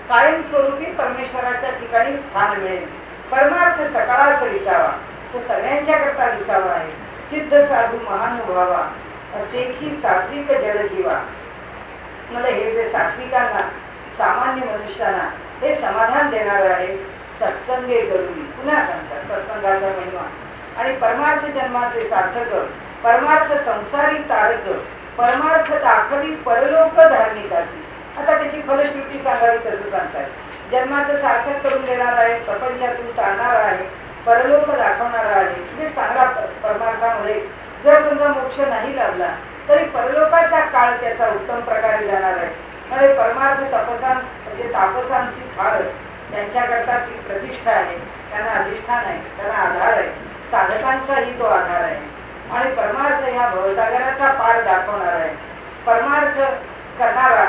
कायमस्वरूपी परमेश्वराच्या ठिकाणी स्थान मिळेल. परमार्थ सकाळाच विसावा, तो सगळ्यांच्या करता विसावा आहे. सिद्ध साधू महानुभावा असे की सात्विक जडजीवा. मला हे जे सात्विकांना, सामान्य मनुष्याला हे समाधान देणार आहे. सत्संगे करून पुन्हा सांगतात सत्संगाचा महिमा आणि परमार्थ जन्माचे सार्थक, परमार्थ संसारी तारक, परमार्थ दाखवी परलोक धार्मिकासी. आता त्याची फलश्रुती सांगावी तसं सांगतात. जन्माचं सार्थक करून देणार आहे, प्रपंचातून टाळणार आहे, परलोक दाखवणार आहे. म्हणजे चांगला परमार्थामध्ये जर समजा मोक्ष नाही लाभला तरी परलोकाचा काळ त्याचा उत्तम प्रकारे जाणार आहे. म्हणजे परमार्थ तपसांस म्हणजे तापसांशी फार त्यांच्याकरता ती प्रतिष्ठा आहे, त्यांना अधिष्ठान आहे, त्यांना आधार आहे, साधकांचाही तो आधार आहे. आणि परमार्थ ह्या भवसागराचा पार दाखवणार आहे. परमार्थ करणारा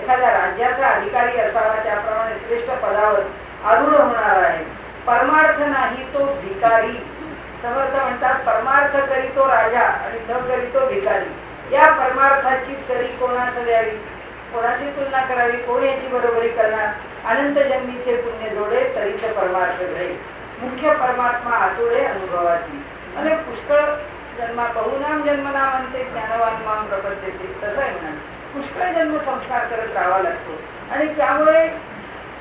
एखाद्या राज्याचा अधिकारी असावा, त्याप्रमाणे श्रेष्ठ पदावर आरूढ होणार आहे. परमार्थ नाही तो भिकारी. समर्थ म्हणतात परमार्थ करी तो राजा आणि न करी तो भिकारी. या परमार्थाची सरी कोणास द्यावी, कोणाशी तुलना करावी, कोण याची बरोबरी करणार. अनंत जन्मीचे पुण्य जोडे तरीच परमार्थ घडे. मुख्य परमात्मा आतुळे अनुभवासी. आणि पुष्कळ जन्मा बहुनाम जन्मनाम म्हणते ज्ञानवान माम प्रपद्यते. तसं आहे ना, पुष्कळ जन्म संस्कार करत राहावा लागतो. आणि त्यामुळे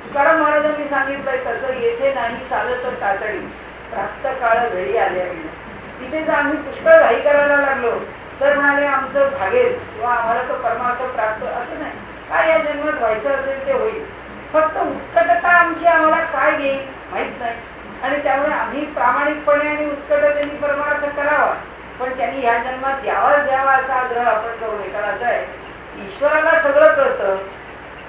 तुकाराम महाराजांनी सांगितलंय तसं येथे नाही चालत तातडी, प्राप्त काळ घडी आल्या गेली. तिथे जर आम्ही पुष्कळ घाई करायला लागलो तर म्हणाले आमचं भागेल किंवा आम्हाला तो परमार्थ प्राप्त, असं नाही. काय या जन्मात व्हायचं असेल ते होईल. फक्त उत्कटता आमची आम्हाला काय घेईल माहित नाही. आणि त्यामुळे आम्ही प्रामाणिकपणे आणि उत्कटतेने परमार्थ करावा, पण त्यांनी ह्या जन्मात द्यावा असा आग्रह आपण करू नये. कारण असं आहे, ईश्वराला सगळं कळतं,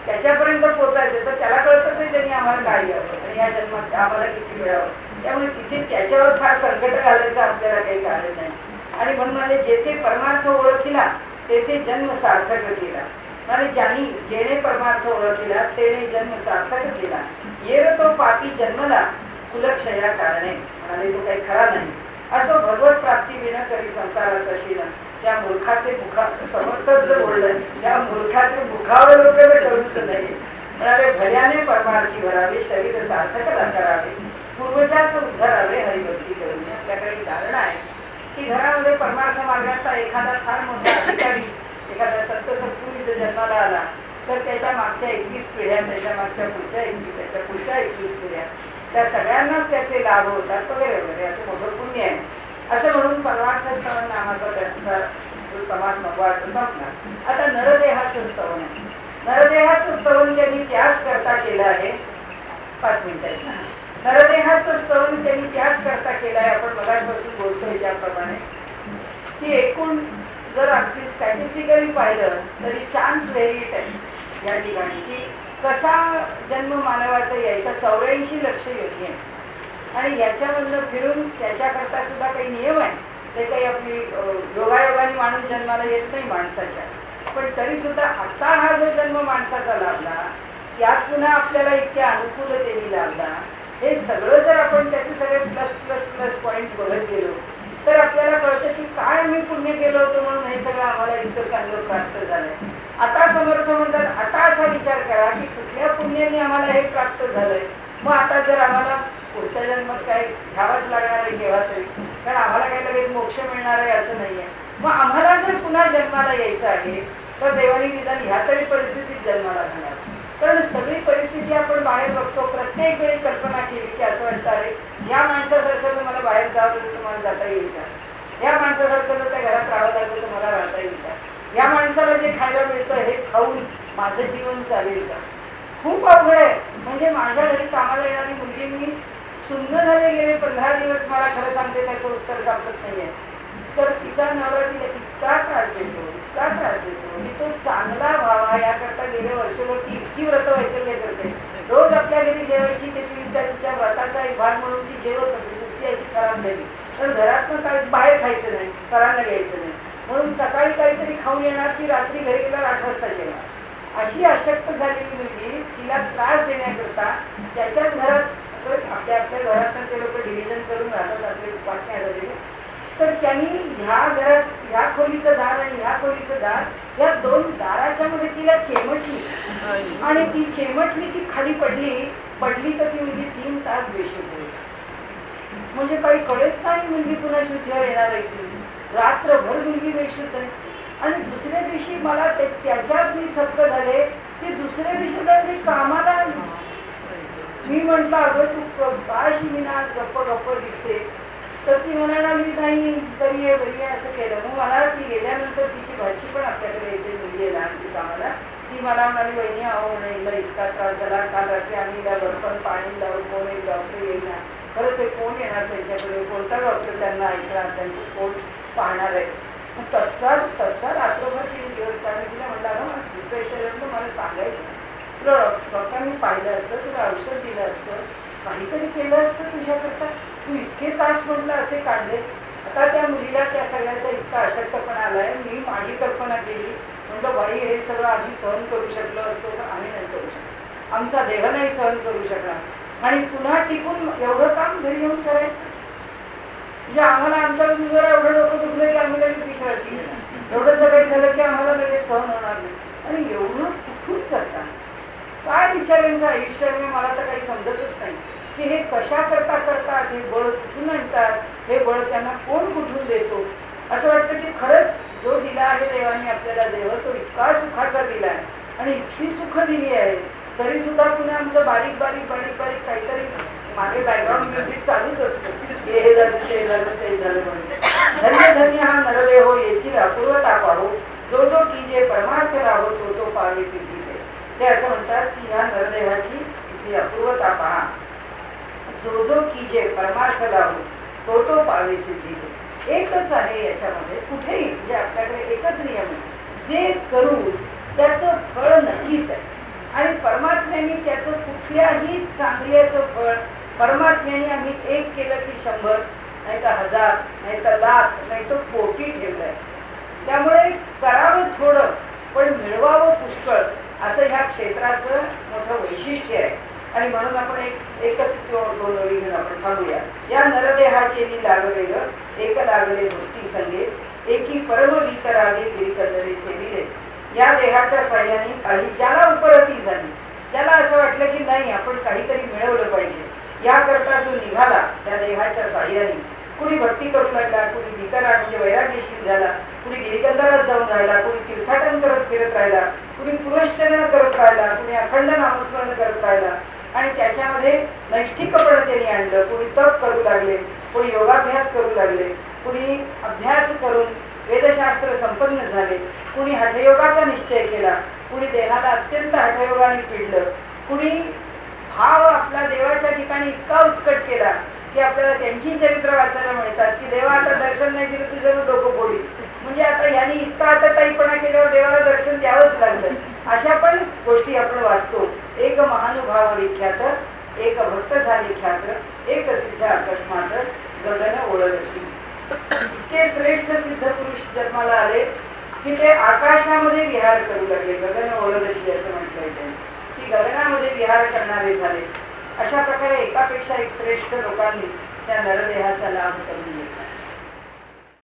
त्याच्यापर्यंत पोचायचं तर त्याला कळतच आहे त्यांनी आम्हाला काय द्यावं आणि या जन्मात आम्हाला किती मिळावं. त्यामुळे तिथे त्याच्यावर फार संकट घालायचं आपल्याला काही कारण नाही. आणि म्हणून म्हणाले जेथे परमार्थ ओळखिला तेथे जन्म सार्थक केला. म्हणजे ज्यांनी जेणे परमार्थ ओळखिला तेने जन्म सार्थक केला. येर तो पापी जन्मला कुलक्षया कारणे. म्हणाले तो काही खरा नाही. असो भगवत प्राप्ती विण करी संसाराचा शीन. त्या मूर्खाचे मुखा समर्थच बोललं, त्या मूर्खाचे मुखावर वगैरे करूच नाही. म्हणाले भल्याने परमार्थी भरावे, शरीर सार्थक करावे, पूर्वजास उद्धारावे हरिभक्ती करून. आपल्याकडे धारणा आहे की घरामध्ये परमार्थ मार्गाचा एखादा फार मोठा अधिकारी, एखादा संत सत्पुरुष जन्माला आला तर त्याच्या मागच्या 21 पिढ्या, त्याच्या मागच्या पुढच्या 21, त्याच्या पुढच्या 21 पिढ्या, त्या सगळ्यांनाच त्याचे लाभ होतात वगैरे वगैरे. असं मोठं पुण्य आहे. असं म्हणून परमार्थ स्तवन नामाचा त्यांचा जो समास नव्वाचा संपला. आता नरदेहाचं स्तवन आहे. नरदेहाचं स्तवन त्यांनी त्याच करता केलं आहे. 5 मिनिटं. नरदेहाचं स्तवन त्यांनी त्याच करता केलं आहे. आपण मगाचपासून बोलतोय त्याप्रमाणे की एकूण जर अगदी स्टॅटिस्टिकली पाहिलं तरी चान्स व्हेरिएट आहे या ठिकाणी की कसा जन्म मानवाचा यायचा. 84 लक्ष योगी आहे. आणि याच्यामधनं फिरून त्याच्याकरता सुद्धा काही नियम आहे. ते काही आपली योगायोगाने माणूस जन्माला येत नाही माणसाच्या, पण तरी सुद्धा आता हा जो जन्म माणसाचा लाभला यात पुन्हा आपल्याला इतक्या अनुकूलतेने लाभला. हे सगळं जर आपण त्याचे सगळे प्लस प्लस प्लस पॉईंट बघत गेलो तर आपल्याला कळतं की काय आम्ही पुण्य केलं होतं म्हणून हे सगळं आम्हाला इतकं चांगलं प्राप्त झालंय. आता समर्थ म्हणतात आता असा विचार करा की कुठल्या पुण्याने आम्हाला हे प्राप्त झालंय. मग आता जर आम्हाला पुढच्या जन्मात काय घ्यावाच लागणार आहे केव्हा तरी, कारण आम्हाला काही लगेच मोक्ष मिळणार आहे असं नाहीये. मग आम्हाला जर पुन्हा जन्माला यायचं आहे तर देवानी निदान ह्या तरी परिस्थितीत जन्माला घालावा. कारण सगळी परिस्थिती आपण बाहेर बघतो. प्रत्येक वेळी कल्पना केली की असं वाटतं अरे या माणसासारखं जर मला बाहेर जावं तर तुम्हाला जाता येईल का, या माणसासारखं जर त्या घरात राहावं लागलं तर मला राहता येईल का, या माणसाला जे खायला मिळतं हे खाऊन माझं जीवन चालेल का. खूप अवघड आहे. म्हणजे माझ्या घरी कामाला येणारी मुलगी मी सुंदर झाले गेले 15 दिवस मला खरं सांगते त्याचं उत्तर सापडत नाहीये. तर तिचा नवरा तिला इतका त्रास देतो, इतका त्रास देतो की तो चांगला व्हावा याकरता गेले वर्षभर ती इतकी व्रत वैकल्य करते. रोज आपल्या घरी जेवायची ते तिच्या व्रताचा एक भाग म्हणून ती जेवत होती. नुसती अशी खराब झाली तर घरातनं काय बाहेर खायचं नाही, करायला घ्यायचं नाही म्हणून सकाळी काहीतरी खाऊन येणार, ती रात्री घरी गेल्यावर 8 वाजता जेवणार. अशी अशक्त झालेली मुलगी तिला त्रास देण्याकरता त्याच्याच घरात आपल्या घरात ते लोक डिव्हिजन करून राहतात. आपले वाटण्या झालेले तर त्यांनी ह्या घरात ह्या खोलीचं दार आणि ह्या खोलीचं दार या दोन दाराच्या मध्ये तिला चेमटली आणि ती चेमटली, ती खाली पडली तर ती मुलगी 3 तास बेशुद्ध होती. म्हणजे काही कळेच नाही मुलगी पुन्हा शुद्धीवर येणार आहे की. रात्रभर मुलगी बेशुद्ध आहे. आणि दुसऱ्या दिवशी मला त्याच्यात मी थक्क झाले की दुसऱ्या दिवशी मी कामाला आली. मी म्हंटल अगं तू काशी मी ना गप्प गप्प दिसते. तर ती म्हणाली नाही तरी आहे बरी आहे असं केलं. मग मला ती गेल्यानंतर तिची भाची पण आपल्याकडे येते, मुलगी आहे लहान ती कामाला. ती मला म्हणाली वहिनी अहो म्हणे इतका त्रास झाला, काल रात्री आम्ही बर्फन पाणी लावून कोण एक डॉक्टर येईल ना. खरंच आहे, कोण येणार त्यांच्याकडे, कोणता डॉक्टर त्यांना ऐकणार, त्यांचं कोण पाहणार आहे. मग तसा रात्रभर 3 दिवस काढून तिला म्हटलं अगं मला दुसऱ्या विषयाला मला सांगायचं, तुला डॉक्टरांनी पाहिलं असतं, तुला औषध दिलं असतं, काहीतरी केलं असतं तुझ्याकरता. तू इतके तास म्हटलं असे काढले. आता त्या मुलीला त्या सगळ्याचा इतका अशक्तपणा आलाय. मी माझी कल्पना केली, म्हटलं बाई हे सगळं आम्ही सहन करू शकलो असतो तर आम्ही नाही करू शकतो, आमचा देह नाही सहन करू शकणार आणि पुन्हा टिकून एवढं काम घरी येऊन करायचं. म्हणजे आम्हाला आमच्या जरा एवढं डोकं दुखलं की आम्ही लगेच विश्रांती घेणार, एवढं सगळं झालं की आम्हाला लगेच सहन होणार नाही. आणि एवढं कुठून करता काय बिचाऱ्यांचं आयुष्य आहे मला तर काही समजतच नाही की हे कशा करता करतात, हे बळ कुठून आणतात, हे बळ त्यांना कोण कुठून देतो. असं वाटतं की खरंच जो दिला आहे देवाने आपल्याला देव तो इतका सुखाचा दिला आहे आणि इतकी सुख दिली आहे तरी सुद्धा पुन्हा आमचं बारीक बारीक बारीक बारीक काहीतरी मागे बॅकग्राऊंड म्युझिक चालूच असतं. हे झालं ते झालं ते झालं म्हणून धन्य धन्य हा नरवे हो येथील अपूर्वता पाहो, जो जो की जे परमार्थ राहो तो तो पावे सिद्धी दे. ते असं म्हणतात की ह्या नरदेहाची इथली अपूर्वता पहा, जो जो की जे परमार्थ राहो तो तो पावे सिद्धी दे. एकच आहे याच्यामध्ये, कुठेही म्हणजे आपल्याकडे एकच नियम आहे, जे करू त्याचं फळ नक्कीच आहे. आणि परमात्म्याने त्याचं कुठल्याही चांगल्याचं फळ परमात्म्याने आम्ही एक केलं की 100 नाही तर 1000 नाही तर लाख नाही तर कोटी ठेवलंय. त्यामुळे करावं थोडं पण मिळवावं पुष्कळ असं ह्या क्षेत्राचं मोठं वैशिष्ट्य आहे. आणि म्हणून आपण एकच किंवा 2 ओळी घेऊन आपण थांबूया. या नरदेहाचे लागले ग एक लागले भक्ती संगे, एकी परम वितरागे गिरिकंदरे सेविले. या देहाच्या साह्याने काही ज्याला उपरती झाली, त्याला असं वाटलं की नाही आपण काहीतरी मिळवलं पाहिजे, याकरता जो निघाला त्या देहाच्या साह्याने, कुणी भक्ती करू लागला, कुणी वितराग म्हणजे वैराग्यशील झाला, कुणी गिरिकंदरात जाऊन राहिला, कुणी तीर्थाटन करत फिरत राहिला, कुणी पुनश्चरण करत राहिला, कुणी अखंड नामस्मरण करत राहिला आणि त्याच्यामध्ये नैष्ठिकपण त्यांनी आणलं. कुणी तप करू लागले, कुणी योगाभ्यास करू लागले, कुणी अभ्यास करून वेदशास्त्र संपन्न झाले, कुणी हठयोगाचा निश्चय केला, कुणी देहाला अत्यंत हठयोगाने पिडलं, कुणी भाव आपला देवाच्या ठिकाणी इतका उत्कट केला की आपल्याला त्यांची चरित्र वाचायला मिळतात की देवा आता दर्शन नाही दिलं तुझं डोकं फोडी. म्हणजे आता यांनी इतका आता ताईपणा केल्यावर देवाला दर्शन द्यावंच लागलं. अशा पण गोष्टी आपण वाचतो. एक महानुभाव विख्यात, एक भक्त झाले ख्यात, एक सिद्ध अकस्मात गगन ओळखती. इतके श्रेष्ठ सिद्ध पुरुष जन्माला आले की ते आकाशामध्ये विहार करू लागले. गगन ओळखती असं म्हटलंय त्यांनी की गगनामध्ये विहार करणारे झाले. अशा प्रकारे एकापेक्षा एक श्रेष्ठ लोकांनी त्या नरदेहाचा लाभ करून घेतला.